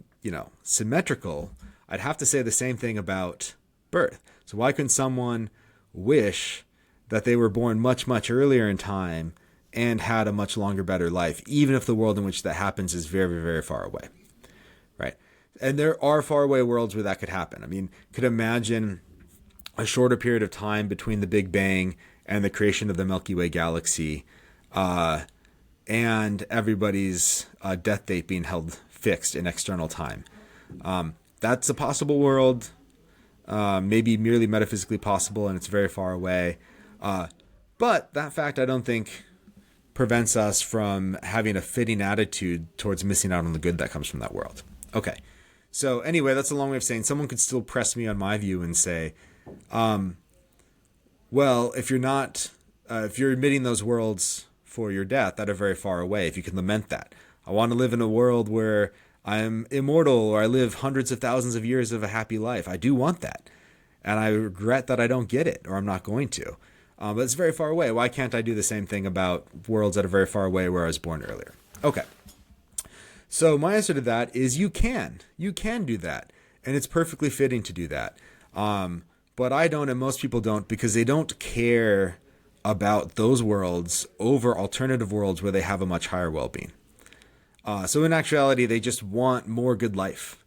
symmetrical, I'd have to say the same thing about birth. So why couldn't someone wish that they were born much, much earlier in time and had a much longer, better life, even if the world in which that happens is very, very, very far away, right? And there are far away worlds where that could happen. I mean, could imagine a shorter period of time between the Big Bang and the creation of the Milky Way galaxy, and everybody's death date being held fixed in external time. That's a possible world, maybe merely metaphysically possible, and it's very far away. But that fact, I don't think prevents us from having a fitting attitude towards missing out on the good that comes from that world. Okay. So anyway, that's a long way of saying someone could still press me on my view and say, well, if you're admitting those worlds for your death that are very far away, if you can lament that, I want to live in a world where I'm immortal or I live hundreds of thousands of years of a happy life. I do want that. And I regret that I don't get it, or I'm not going to. But it's very far away. Why can't I do the same thing about worlds that are very far away where I was born earlier? Okay. So my answer to that is you can. You can do that. And it's perfectly fitting to do that. But I don't, and most people don't, because they don't care about those worlds over alternative worlds where they have a much higher well-being. So in actuality, they just want more good life.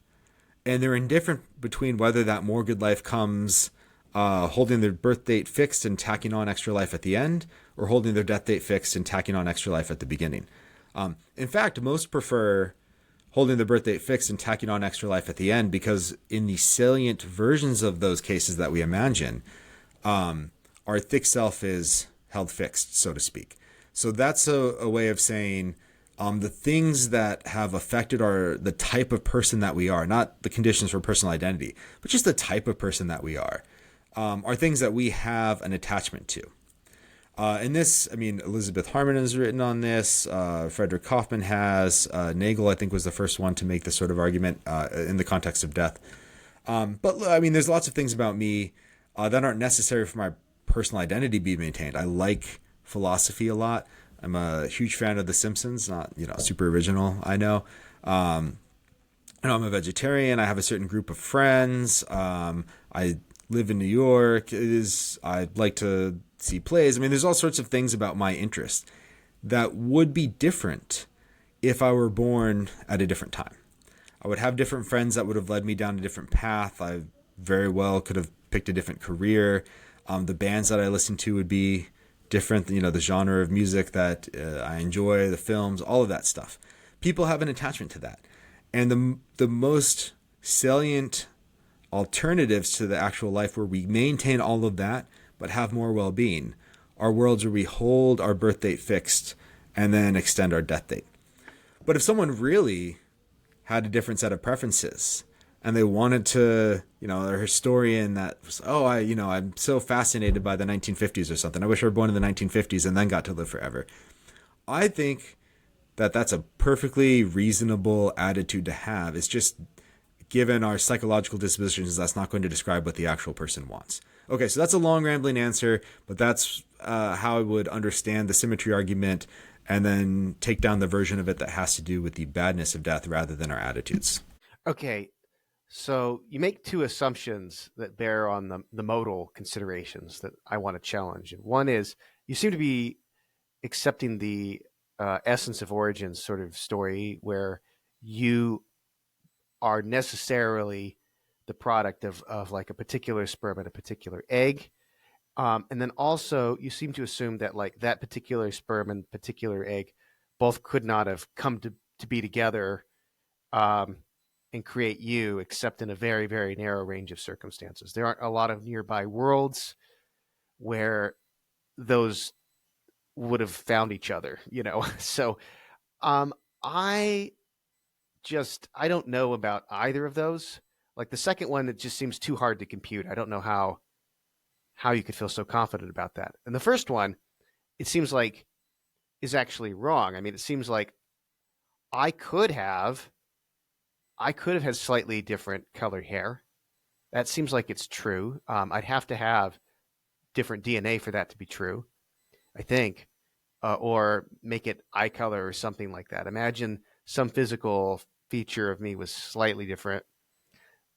And they're indifferent between whether that more good life comes holding their birth date fixed and tacking on extra life at the end, or holding their death date fixed and tacking on extra life at the beginning. In fact, most prefer holding the birth date fixed and tacking on extra life at the end, because in the salient versions of those cases that we imagine, our thick self is held fixed, so to speak. So that's a way of saying the things that have affected the type of person that we are, not the conditions for personal identity, but just the type of person that we are things that we have an attachment to. In this, I mean, Elizabeth Harmon has written on this. Frederick Kaufman has. Nagel, I think, was the first one to make this sort of argument in the context of death. But I mean, there's lots of things about me that aren't necessary for my personal identity to be maintained. I like philosophy a lot. I'm a huge fan of The Simpsons. Not super original, I know. I'm a vegetarian. I have a certain group of friends. I live in New York. I like to see plays. I mean, there's all sorts of things about my interest that would be different if I were born at a different time. I would have different friends that would have led me down a different path. I very well could have picked a different career. The bands that I listen to would be different, the genre of music that I enjoy, the films, all of that stuff. People have an attachment to that. And the most salient alternatives to the actual life where we maintain all of that but have more well-being are worlds where we hold our birth date fixed and then extend our death date. But if someone really had a different set of preferences and they wanted to, a historian that was, I'm so fascinated by the 1950s or something. I wish I were born in the 1950s and then got to live forever. I think that that's a perfectly reasonable attitude to have. It's just, given our psychological dispositions, that's not going to describe what the actual person wants. Okay, so that's a long rambling answer, but that's how I would understand the symmetry argument and then take down the version of it that has to do with the badness of death rather than our attitudes. Okay, so you make two assumptions that bear on the modal considerations that I want to challenge. One is you seem to be accepting the essence of origins sort of story where you are necessarily the product of like a particular sperm and a particular egg. And then also you seem to assume that like that particular sperm and particular egg both could not have come to be together and create you except in a very, very narrow range of circumstances. There aren't a lot of nearby worlds where those would have found each other, So I don't know about either of those. Like the second one, it just seems too hard to compute. I don't know how you could feel so confident about that. And the first one, it seems like is actually wrong. I mean, it seems like I could have had slightly different colored hair. That seems like it's true. I'd have to have different DNA for that to be true, I think, or make it eye color or something like that. Imagine some physical feature of me was slightly different.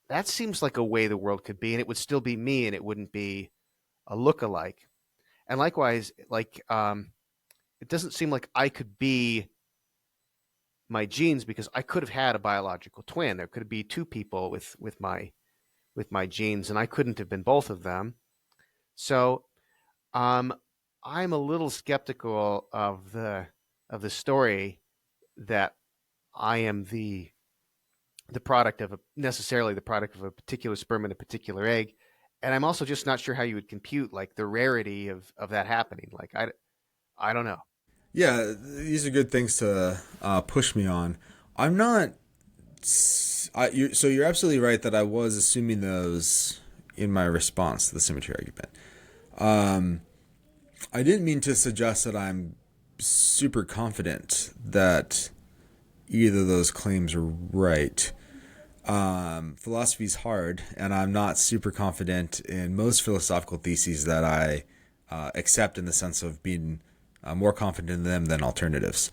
That seems like a way the world could be, and it would still be me, and it wouldn't be a look-alike. And likewise, like it doesn't seem like I could be my genes because I could have had a biological twin. There could be two people with my genes, and I couldn't have been both of them. So I'm a little skeptical of the story that I am necessarily the product of a particular sperm and a particular egg, And I'm also just not sure how you would compute like the rarity of that happening. Like I don't know. Yeah, these are good things to push me on. I'm not. So you're absolutely right that I was assuming those in my response to the symmetry argument. I didn't mean to suggest that I'm super confident that either of those claims are right. Philosophy's hard, and I'm not super confident in most philosophical theses that I accept in the sense of being more confident in them than alternatives.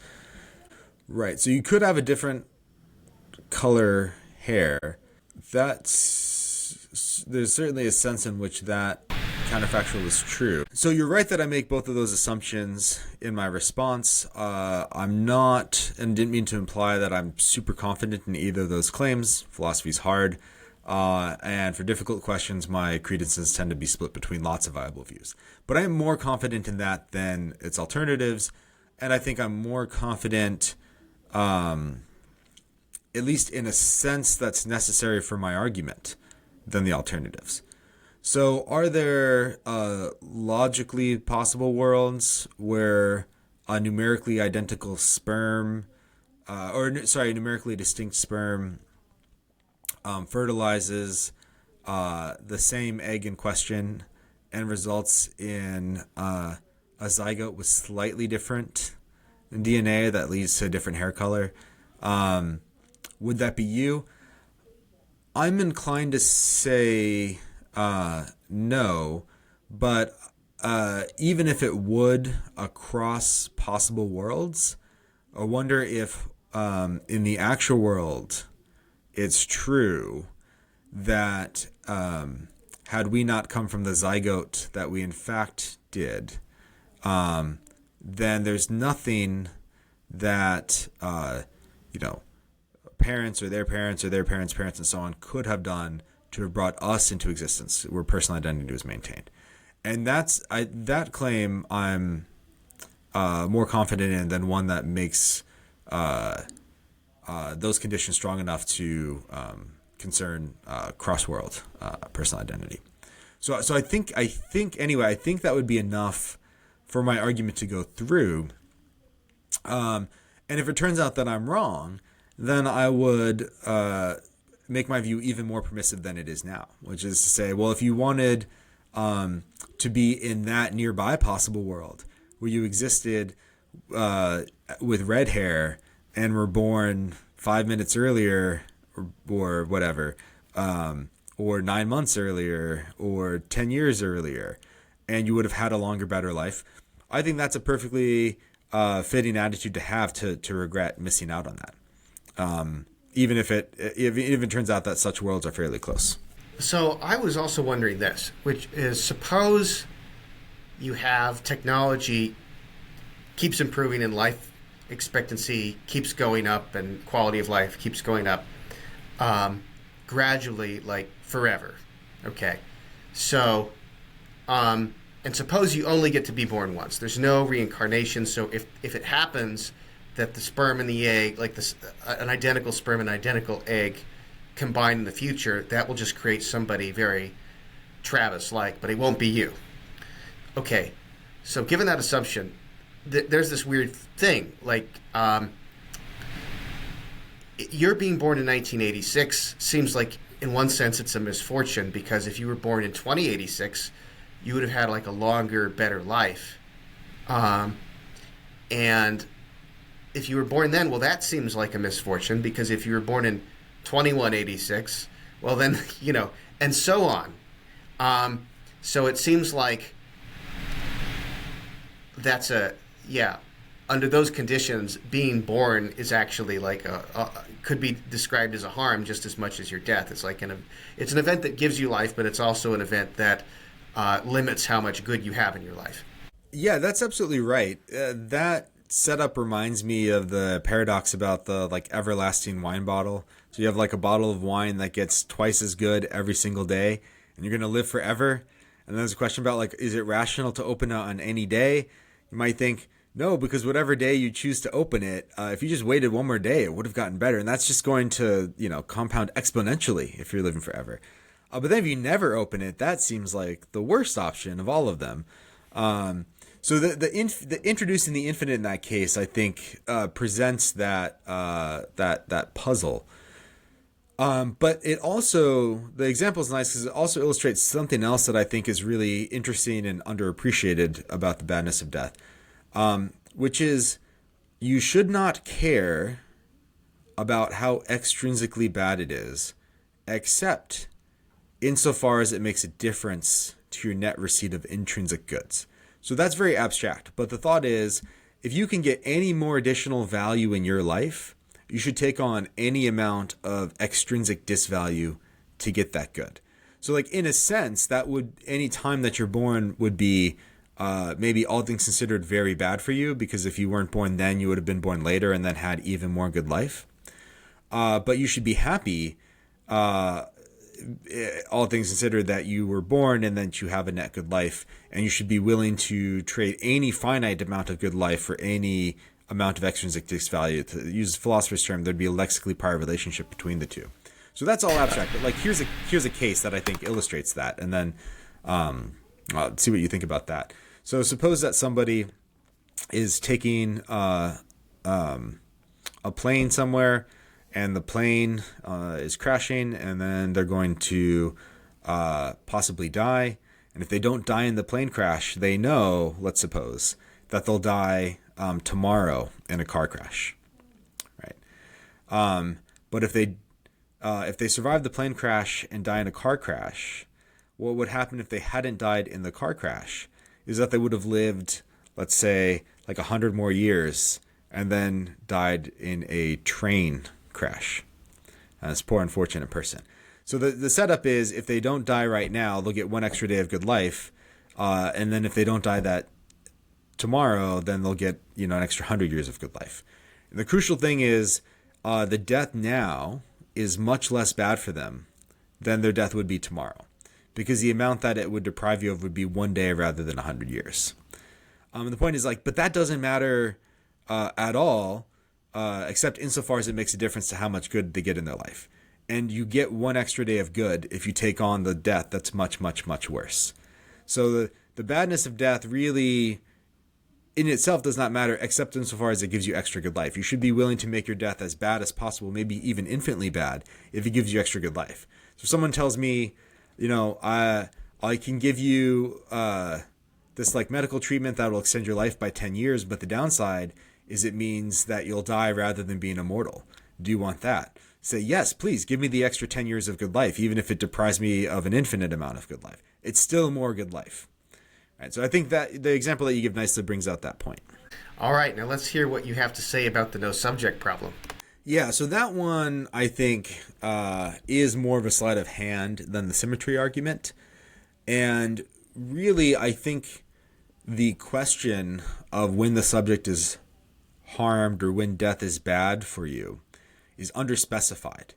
Right. So you could have a different color hair. There's certainly a sense in which that counterfactual is true. So you're right that I make both of those assumptions in my response. I'm not, and didn't mean to imply that I'm super confident in either of those claims. Philosophy's hard. And for difficult questions, my credences tend to be split between lots of viable views. But I am more confident in that than its alternatives. And I think I'm more confident, at least in a sense that's necessary for my argument, than the alternatives. So are there logically possible worlds where a numerically identical sperm, numerically distinct sperm fertilizes the same egg in question and results in a zygote with slightly different DNA that leads to a different hair color? Would that be you? I'm inclined to say no, but even if it would across possible worlds, I wonder if in the actual world it's true that had we not come from the zygote that we in fact did, then there's nothing that parents or their parents or their parents' parents and so on could have done to have brought us into existence where personal identity was maintained. And that claim I'm more confident in than one that makes those conditions strong enough to concern cross-world personal identity. So I think that would be enough for my argument to go through. And if it turns out that I'm wrong, then I would make my view even more permissive than it is now, which is to say, well, if you wanted to be in that nearby possible world where you existed with red hair and were born 5 minutes earlier or whatever, or 9 months earlier or 10 years earlier, and you would have had a longer, better life, I think that's a perfectly fitting attitude to have to regret missing out on that. Even if it turns out that such worlds are fairly close. So I was also wondering this, which is, suppose you have technology keeps improving and life expectancy keeps going up and quality of life keeps going up gradually, like forever. Okay. So, and suppose you only get to be born once. There's no reincarnation. So if it happens that the sperm and the egg, like this, an identical sperm and identical egg combined in the future, that will just create somebody very Travis-like, but it won't be you. Okay, so given that assumption, there's this weird thing, like you're being born in 1986 seems like in one sense it's a misfortune, because if you were born in 2086, you would have had like a longer, better life. And if you were born then, well, that seems like a misfortune, because if you were born in 2186, well then, and so on. So it seems like that's under those conditions, being born is actually like could be described as a harm just as much as your death. It's like it's an event that gives you life, but it's also an event that limits how much good you have in your life. Yeah, that's absolutely right. That setup reminds me of the paradox about the everlasting wine bottle. So you have like a bottle of wine that gets twice as good every single day, and you're going to live forever. And then there's a question about is it rational to open it on any day? You might think, no, because whatever day you choose to open it, if you just waited one more day, it would have gotten better. And that's just going to, compound exponentially if you're living forever. But then if you never open it, that seems like the worst option of all of them. So the introducing the infinite in that case, I think, presents that puzzle. But it also, the example is nice because it also illustrates something else that I think is really interesting and underappreciated about the badness of death, which is you should not care about how extrinsically bad it is, except insofar as it makes a difference to your net receipt of intrinsic goods. So that's very abstract, but the thought is, if you can get any more additional value in your life, you should take on any amount of extrinsic disvalue to get that good. So like in a sense, that would, any time that you're born would be maybe all things considered very bad for you, because if you weren't born then, you would have been born later and then had even more good life. But you should be happy, all things considered, that you were born and that you have a net good life, and you should be willing to trade any finite amount of good life for any amount of extrinsic disvalue. To use a philosopher's term, there'd be a lexically prior relationship between the two. So that's all abstract, but like here's a case that I think illustrates that, and then I'll see what you think about that. So suppose that somebody is taking a plane somewhere, and the plane is crashing, and then they're going to possibly die. And if they don't die in the plane crash, they know, let's suppose, that they'll die tomorrow in a car crash, right? But if they survive the plane crash and die in a car crash, what would happen if they hadn't died in the car crash is that they would have lived, let's say, like 100 more years, and then died in a train crash. This poor unfortunate person. So the setup is, if they don't die right now, they'll get one extra day of good life, and then if they don't die that tomorrow, then they'll get an extra 100 years of good life. And the crucial thing is, the death now is much less bad for them than their death would be tomorrow, because the amount that it would deprive you of would be 1 day rather than 100 years. And the point is, like, but that doesn't matter at all, except insofar as it makes a difference to how much good they get in their life. And you get one extra day of good if you take on the death that's much, much, much worse. So the badness of death really in itself does not matter, except insofar as it gives you extra good life. You should be willing to make your death as bad as possible, maybe even infinitely bad, if it gives you extra good life. So if someone tells me, I can give you this like medical treatment that will extend your life by 10 years, but the downside is it means that you'll die rather than being immortal. Do you want that? Say, yes, please give me the extra 10 years of good life, even if it deprives me of an infinite amount of good life. It's still more good life. All right, so I think that the example that you give nicely brings out that point. All right, now let's hear what you have to say about the no subject problem. Yeah, so that one, I think, is more of a sleight of hand than the symmetry argument. And really, I think the question of when the subject is harmed or when death is bad for you is underspecified.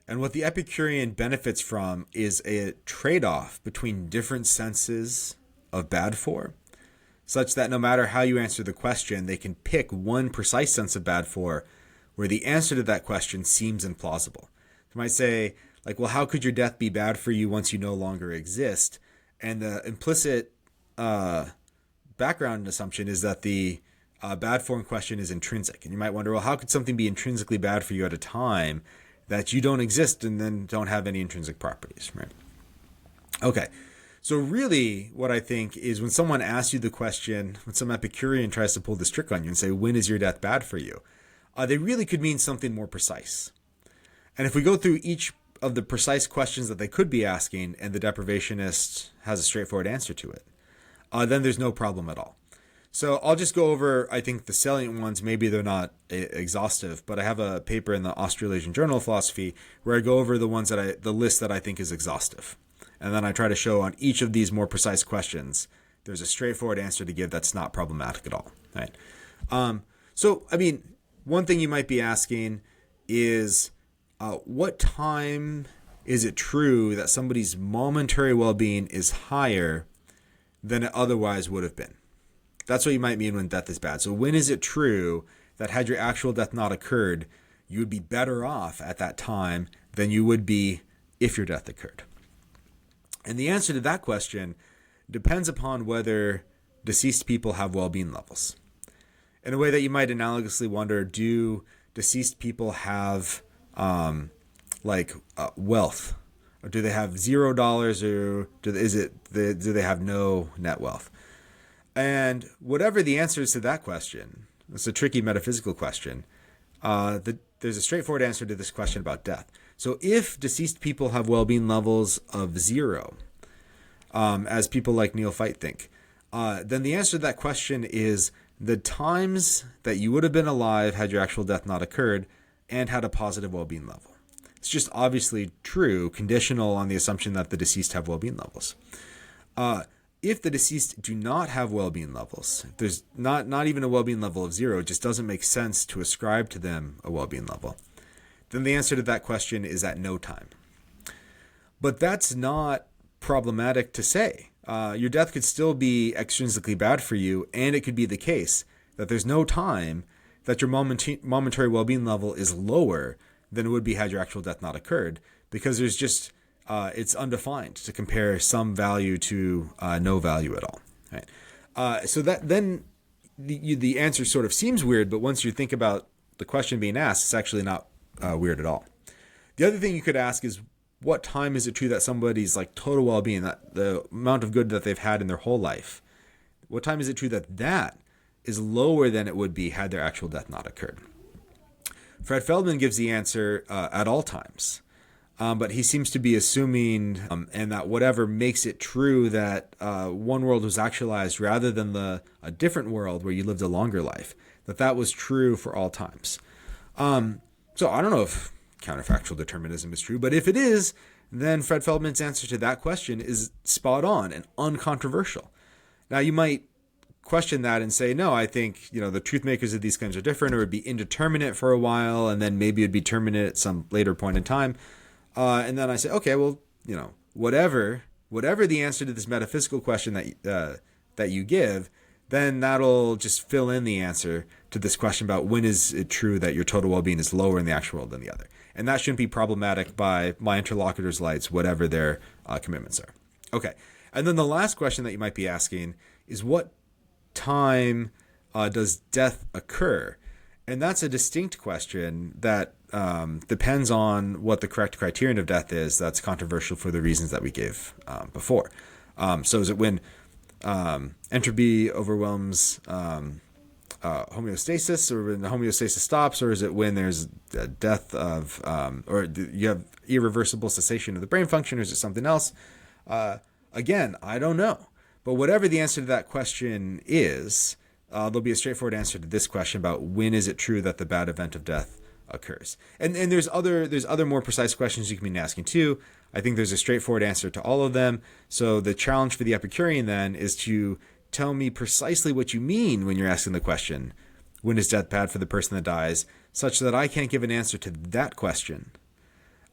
And what the Epicurean benefits from is a trade-off between different senses of bad for, such that no matter how you answer the question, they can pick one precise sense of bad for where the answer to that question seems implausible. They might say, like, well, how could your death be bad for you once you no longer exist? And the implicit background assumption is that the bad for in question is intrinsic. And you might wonder, well, how could something be intrinsically bad for you at a time that you don't exist and then don't have any intrinsic properties, right? Okay. So really what I think is when someone asks you the question, when some Epicurean tries to pull this trick on you and say, when is your death bad for you? They really could mean something more precise. And if we go through each of the precise questions that they could be asking and the deprivationist has a straightforward answer to it, then there's no problem at all. So I'll just go over, I think, the salient ones. Maybe they're not exhaustive, but I have a paper in the Australasian Journal of Philosophy where I go over the ones the list that I think is exhaustive. And then I try to show on each of these more precise questions, there's a straightforward answer to give that's not problematic at all, right? So, I mean, one thing you might be asking is, what time is it true that somebody's momentary well-being is higher than it otherwise would have been? That's what you might mean when death is bad. So when is it true that had your actual death not occurred, you would be better off at that time than you would be if your death occurred? And the answer to that question depends upon whether deceased people have well-being levels. In a way that you might analogously wonder, do deceased people have wealth? Or do they have $0, or do they have no net wealth? And whatever the answer is to that question, it's a tricky metaphysical question. There's a straightforward answer to this question about death. So if deceased people have well-being levels of 0, as people like Neophyte think, then the answer to that question is the times that you would have been alive had your actual death not occurred and had a positive well-being level. It's just obviously true, conditional on the assumption that the deceased have well-being levels. If the deceased do not have well-being levels, if there's not even a well-being level of 0, it just doesn't make sense to ascribe to them a well-being level, then the answer to that question is at no time. But that's not problematic to say. Your death could still be extrinsically bad for you, and it could be the case that there's no time that your momentary well-being level is lower than it would be had your actual death not occurred, because there's just it's undefined to compare some value to no value at all. Right? So that then the answer sort of seems weird, but once you think about the question being asked, it's actually not weird at all. The other thing you could ask is, what time is it true that somebody's like total well-being, that the amount of good that they've had in their whole life, what time is it true that that is lower than it would be had their actual death not occurred? Fred Feldman gives the answer at all times. But he seems to be assuming, and that whatever makes it true that one world was actualized rather than a different world where you lived a longer life, that was true for all times. So I don't know if counterfactual determinism is true, but if it is, then Fred Feldman's answer to that question is spot on and uncontroversial. Now you might question that and say, no, I think, the truth makers of these claims are different, or it would be indeterminate for a while, and then maybe it'd be determinate at some later point in time. And then I say, okay, well, whatever the answer to this metaphysical question that you give, then that'll just fill in the answer to this question about when is it true that your total well-being is lower in the actual world than the other. And that shouldn't be problematic by my interlocutor's lights, whatever their commitments are. Okay. And then the last question that you might be asking is, what time does death occur? And that's a distinct question that depends on what the correct criterion of death is. That's controversial for the reasons that we gave before. So is it when entropy overwhelms homeostasis, or when the homeostasis stops, or is it when there's a death of, or you have irreversible cessation of the brain function, or is it something else? Again, I don't know. But whatever the answer to that question is, there'll be a straightforward answer to this question about when is it true that the bad event of death occurs. And there's other more precise questions you can be asking too. I think there's a straightforward answer to all of them. So the challenge for the Epicurean then is to tell me precisely what you mean when you're asking the question, when is death bad for the person that dies, such that I can't give an answer to that question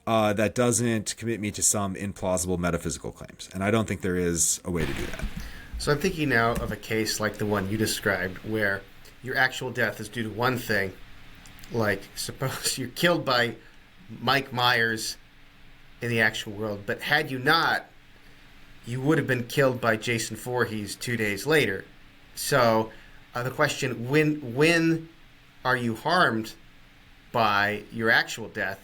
that doesn't commit me to some implausible metaphysical claims. And I don't think there is a way to do that. So I'm thinking now of a case like the one you described, where your actual death is due to one thing. Like, suppose you're killed by Mike Myers in the actual world, but had you not, you would have been killed by Jason Voorhees 2 days later. So the question, when are you harmed by your actual death?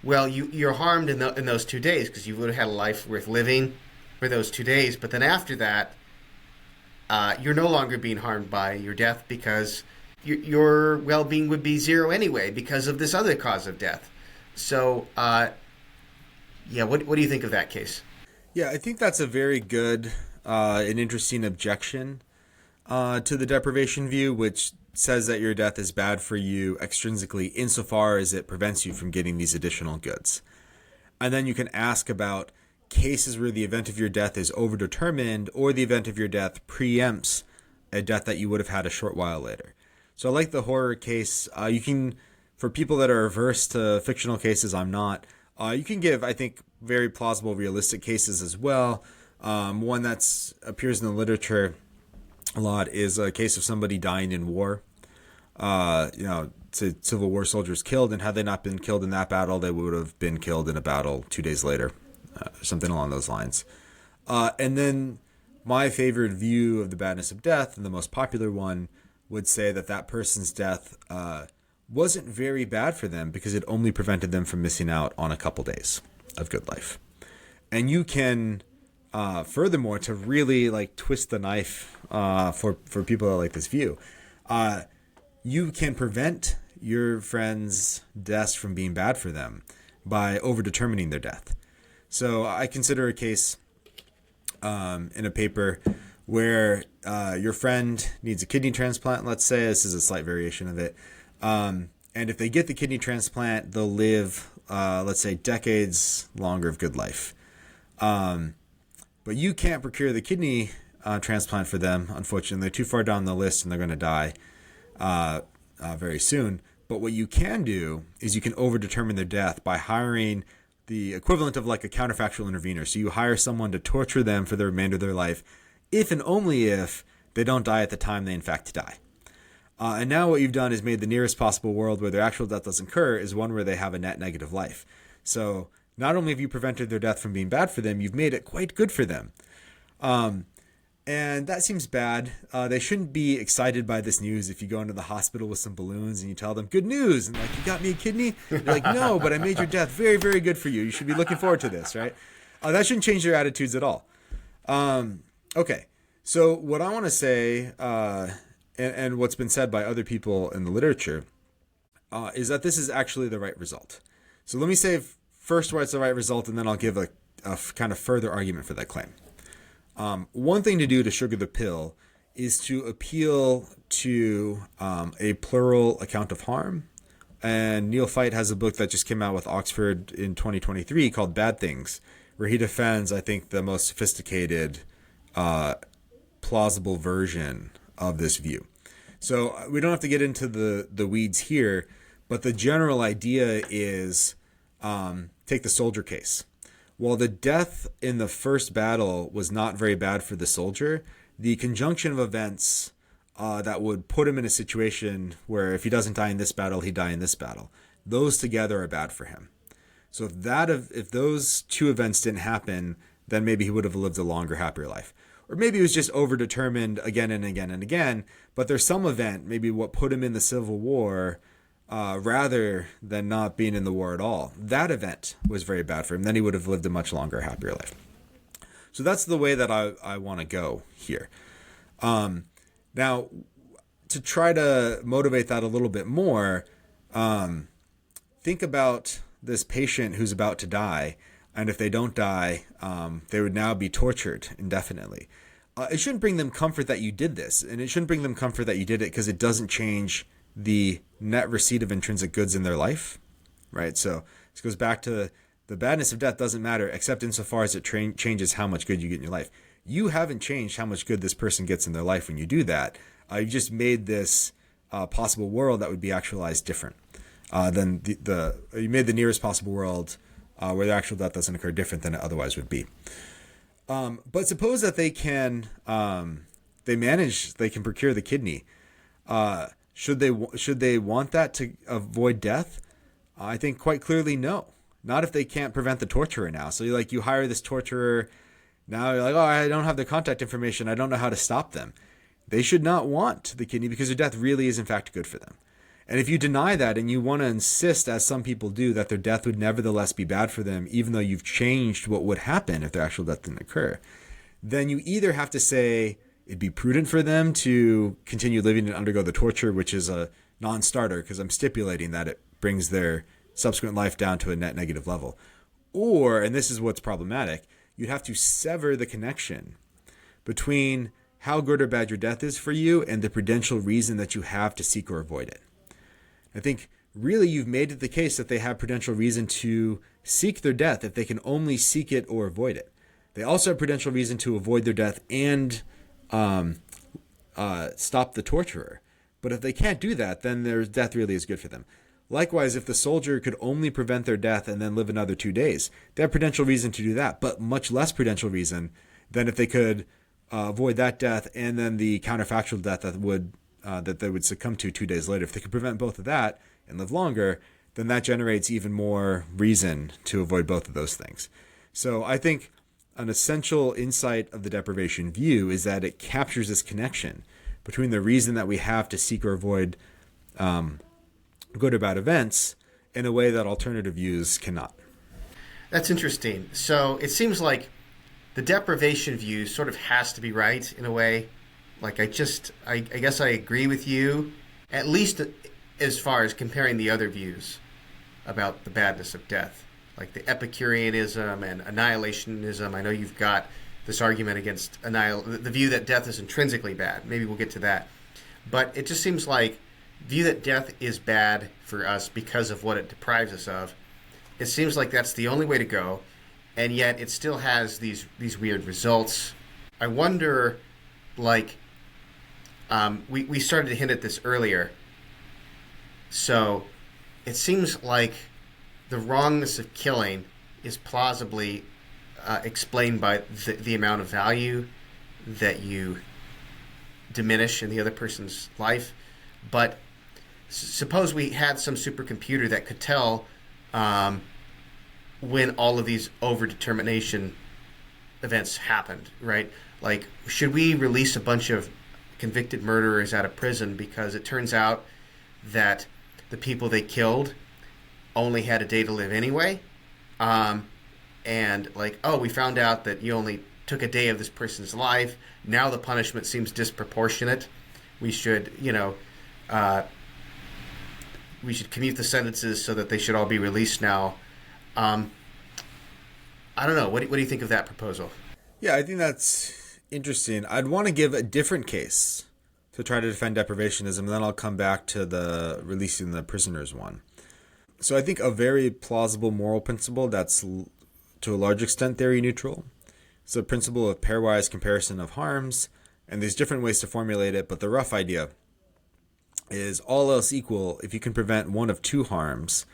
Well, you're harmed in those 2 days because you would have had a life worth living for those 2 days. But then after that, you're no longer being harmed by your death because your well-being would be zero anyway because of this other cause of death. So, what do you think of that case? Yeah, I think that's a very good and interesting objection to the deprivation view, which says that your death is bad for you extrinsically insofar as it prevents you from getting these additional goods. And then you can ask about cases where the event of your death is overdetermined or the event of your death preempts a death that you would have had a short while later. So I like the horror case. You can, for people that are averse to fictional cases, I'm not, you can give, I think, very plausible, realistic cases as well. One that appears in the literature a lot is a case of somebody dying in war. Civil War soldiers killed, and had they not been killed in that battle, they would have been killed in a battle 2 days later. something along those lines. And then my favorite view of the badness of death, and the most popular one, would say that that person's death wasn't very bad for them because it only prevented them from missing out on a couple days of good life. And you can, furthermore, to really like twist the knife for people that like this view, you can prevent your friends' deaths from being bad for them by overdetermining their death. So I consider a case in a paper where your friend needs a kidney transplant, let's say. This is a slight variation of it. And if they get the kidney transplant, they'll live, let's say, decades longer of good life. But you can't procure the kidney transplant for them, unfortunately. They're too far down the list and they're going to die very soon. But what you can do is you can overdetermine their death by hiring the equivalent of like a counterfactual intervener. So you hire someone to torture them for the remainder of their life, if and only if they don't die at the time they in fact die. And now what you've done is made the nearest possible world where their actual death doesn't occur is one where they have a net negative life. So not only have you prevented their death from being bad for them, you've made it quite good for them. And that seems bad. They shouldn't be excited by this news if you go into the hospital with some balloons and you tell them, good news, and like, you got me a kidney? They're like, no, but I made your death very, very good for you. You should be looking forward to this, right? That shouldn't change their attitudes at all. Okay, so what I want to say, and what's been said by other people in the literature, is that this is actually the right result. So let me say first why it's the right result, and then I'll give a kind of further argument for that claim. One thing to do to sugar the pill is to appeal to a plural account of harm. And Neil Feit has a book that just came out with Oxford in 2023 called Bad Things, where he defends, I think, the most sophisticated, plausible version of this view. So we don't have to get into the weeds here, but the general idea is take the soldier case. While the death in the first battle was not very bad for the soldier, the conjunction of events that would put him in a situation where if he doesn't die in this battle, he'd die in this battle, those together are bad for him. So if those two events didn't happen, then maybe he would have lived a longer, happier life. Or maybe he was just overdetermined again and again and again, but there's some event, maybe what put him in the Civil War, rather than not being in the war at all. That event was very bad for him. Then he would have lived a much longer, happier life. So that's the way that I want to go here. Now, to try to motivate that a little bit more, think about this patient who's about to die. And if they don't die, they would now be tortured indefinitely. It shouldn't bring them comfort that you did this. And it shouldn't bring them comfort that you did it because it doesn't change the net receipt of intrinsic goods in their life, right? So this goes back to the badness of death doesn't matter except insofar as it changes how much good you get in your life. You haven't changed how much good this person gets in their life when you do that. You just made this possible world that would be actualized different than you made the nearest possible world where the actual death doesn't occur different than it otherwise would be. But suppose that they can procure the kidney. Should they want that to avoid death? I think quite clearly no. Not if they can't prevent the torturer now. So you hire this torturer. Now you're like, oh, I don't have their contact information. I don't know how to stop them. They should not want the kidney because their death really is in fact good for them. And if you deny that and you want to insist, as some people do, that their death would nevertheless be bad for them, even though you've changed what would happen if their actual death didn't occur, then you either have to say it'd be prudent for them to continue living and undergo the torture, which is a non-starter because I'm stipulating that it brings their subsequent life down to a net negative level. Or, and this is what's problematic, you'd have to sever the connection between how good or bad your death is for you and the prudential reason that you have to seek or avoid it. I think really you've made it the case that they have prudential reason to seek their death if they can only seek it or avoid it. They also have prudential reason to avoid their death and stop the torturer. But if they can't do that, then their death really is good for them. Likewise, if the soldier could only prevent their death and then live another 2 days, they have prudential reason to do that, but much less prudential reason than if they could avoid that death and then the counterfactual death that they would succumb to 2 days later. If they could prevent both of that and live longer, then that generates even more reason to avoid both of those things. So I think an essential insight of the deprivation view is that it captures this connection between the reason that we have to seek or avoid good or bad events in a way that alternative views cannot. That's interesting. So it seems like the deprivation view sort of has to be right in a way. Like I guess I agree with you, at least as far as comparing the other views about the badness of death, like the Epicureanism and annihilationism. I know you've got this argument against the view that death is intrinsically bad. Maybe we'll get to that. But it just seems like view that death is bad for us because of what it deprives us of. It seems like that's the only way to go, and yet it still has these weird results. I wonder, like, we started to hint at this earlier. So it seems like the wrongness of killing is plausibly explained by the amount of value that you diminish in the other person's life. But suppose we had some supercomputer that could tell when all of these overdetermination events happened, right? Like, should we release a bunch of convicted murderers out of prison because it turns out that the people they killed only had a day to live anyway? And like, oh, we found out that you only took a day of this person's life. Now the punishment seems disproportionate. We should, we should commute the sentences so that they should all be released now. I don't know. What do you think of that proposal? Yeah, I think that's interesting. I'd want to give a different case to try to defend deprivationism, and then I'll come back to the releasing the prisoners one. So I think a very plausible moral principle that's to a large extent theory neutral. It's the principle of pairwise comparison of harms, and there's different ways to formulate it, but the rough idea is all else equal, if you can prevent one of two harms,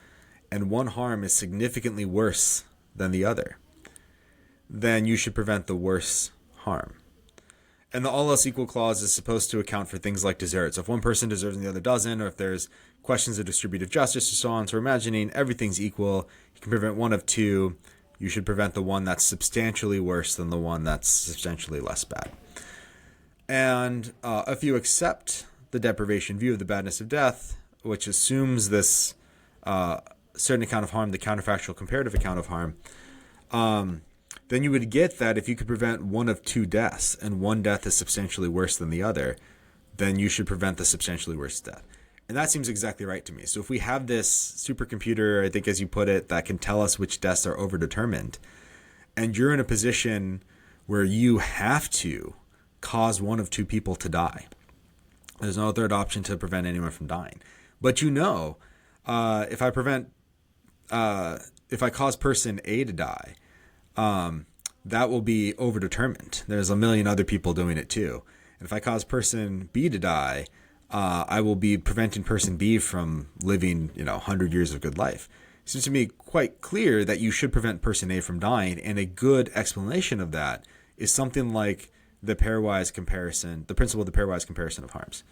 and one harm is significantly worse than the other, then you should prevent the worse harm. And the all else equal clause is supposed to account for things like desert. So if one person deserves and the other doesn't, or if there's questions of distributive justice and so on, so we're imagining everything's equal, you can prevent one of two, you should prevent the one that's substantially worse than the one that's substantially less bad. And if you accept the deprivation view of the badness of death, which assumes this certain account of harm, the counterfactual comparative account of harm, then you would get that if you could prevent one of two deaths and one death is substantially worse than the other, then you should prevent the substantially worse death. And that seems exactly right to me. So if we have this supercomputer, I think as you put it, that can tell us which deaths are overdetermined, and you're in a position where you have to cause one of two people to die. There's no third option to prevent anyone from dying. But if I cause person A to die, that will be overdetermined. There's a million other people doing it too. And if I cause person B to die, I will be preventing person B from living, 100 years of good life. It seems to me quite clear that you should prevent person A from dying, and a good explanation of that is something like the pairwise comparison, the principle of the pairwise comparison of harms.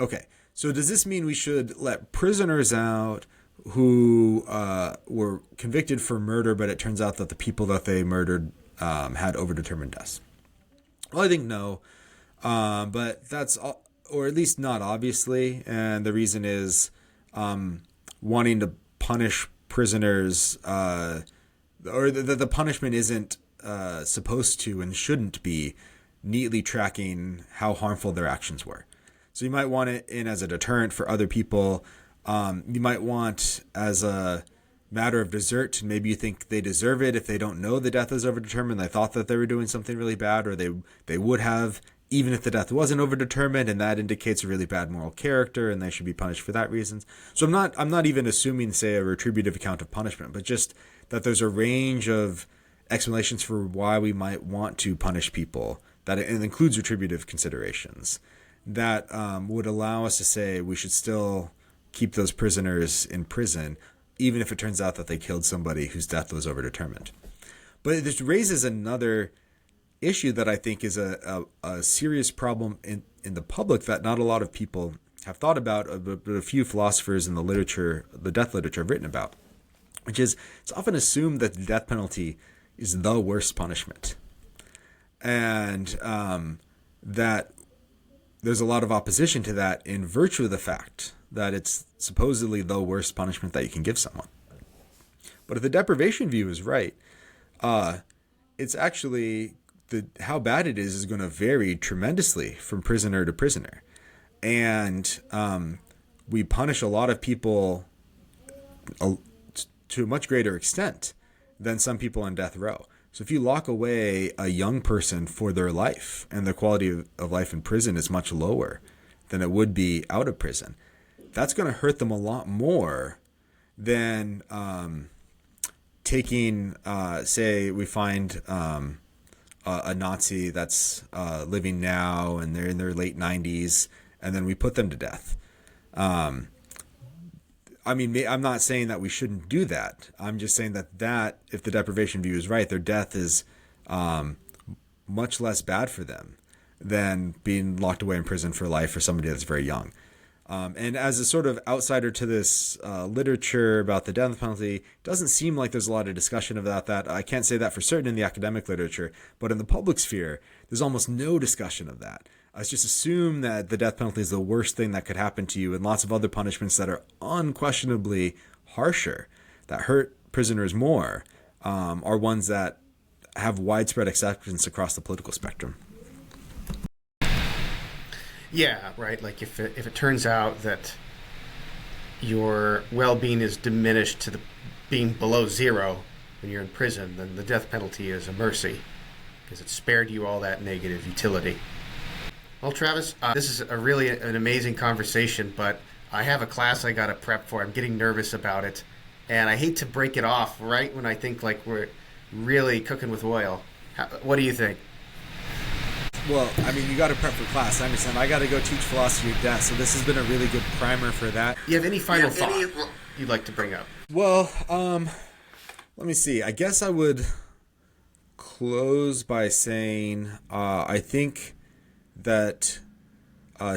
Okay, so does this mean we should let prisoners out who were convicted for murder, but it turns out that the people that they murdered had overdetermined deaths? Well, I think no, but that's, or at least not obviously, and the reason is wanting to punish prisoners, or the punishment isn't supposed to and shouldn't be neatly tracking how harmful their actions were. So you might want it in as a deterrent for other people. You might want as a matter of desert, maybe you think they deserve it if they don't know the death is overdetermined. They thought that they were doing something really bad, or they would have, even if the death wasn't overdetermined, and that indicates a really bad moral character, and they should be punished for that reasons. So I'm not even assuming, say, a retributive account of punishment, but just that there's a range of explanations for why we might want to punish people, that it includes retributive considerations, that would allow us to say we should still keep those prisoners in prison, even if it turns out that they killed somebody whose death was overdetermined. But this raises another issue that I think is a serious problem in the public that not a lot of people have thought about, but a few philosophers in the literature, the death literature, have written about, which is it's often assumed that the death penalty is the worst punishment. And that there's a lot of opposition to that in virtue of the fact that it's supposedly the worst punishment that you can give someone. But if the deprivation view is right, it's actually how bad it is going to vary tremendously from prisoner to prisoner. And we punish a lot of people to a much greater extent than some people on death row. So if you lock away a young person for their life, and their quality of life in prison is much lower than it would be out of prison, that's going to hurt them a lot more than taking, say, we find a Nazi that's living now and they're in their late 90s, and then we put them to death. I mean, I'm not saying that we shouldn't do that. I'm just saying that if the deprivation view is right, their death is much less bad for them than being locked away in prison for life for somebody that's very young. And as a sort of outsider to this literature about the death penalty, it doesn't seem like there's a lot of discussion about that. I can't say that for certain in the academic literature, but in the public sphere, there's almost no discussion of that. I just assume that the death penalty is the worst thing that could happen to you, and lots of other punishments that are unquestionably harsher, that hurt prisoners more, are ones that have widespread acceptance across the political spectrum. Yeah, right. Like if it turns out that your well-being is diminished to being below zero when you're in prison, then the death penalty is a mercy because it spared you all that negative utility. Well, Travis, this is really an amazing conversation, but I have a class I got to prep for. I'm getting nervous about it, and I hate to break it off right when I think like we're really cooking with oil. What do you think? Well, I mean, you got to prep for class. I understand. I got to go teach philosophy of death, so this has been a really good primer for that. You have any final thought you'd like to bring up? Well, let me see. I guess I would close by saying I think that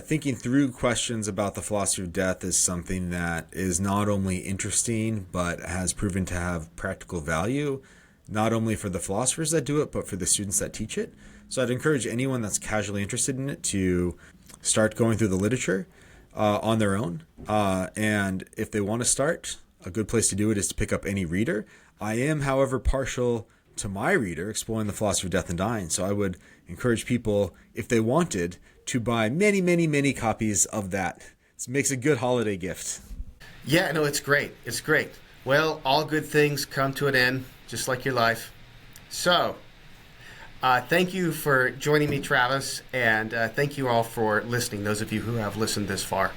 thinking through questions about the philosophy of death is something that is not only interesting, but has proven to have practical value, not only for the philosophers that do it, but for the students that teach it. So I'd encourage anyone that's casually interested in it to start going through the literature on their own. And if they want to start, a good place to do it is to pick up any reader. I am, however, partial to my reader, Exploring the Philosophy of Death and Dying. So I would encourage people, if they wanted, to buy many, many, many copies of that. It makes a good holiday gift. Yeah, no, it's great. It's great. Well, all good things come to an end, just like your life. So, thank you for joining me, Travis, and thank you all for listening, those of you who have listened this far.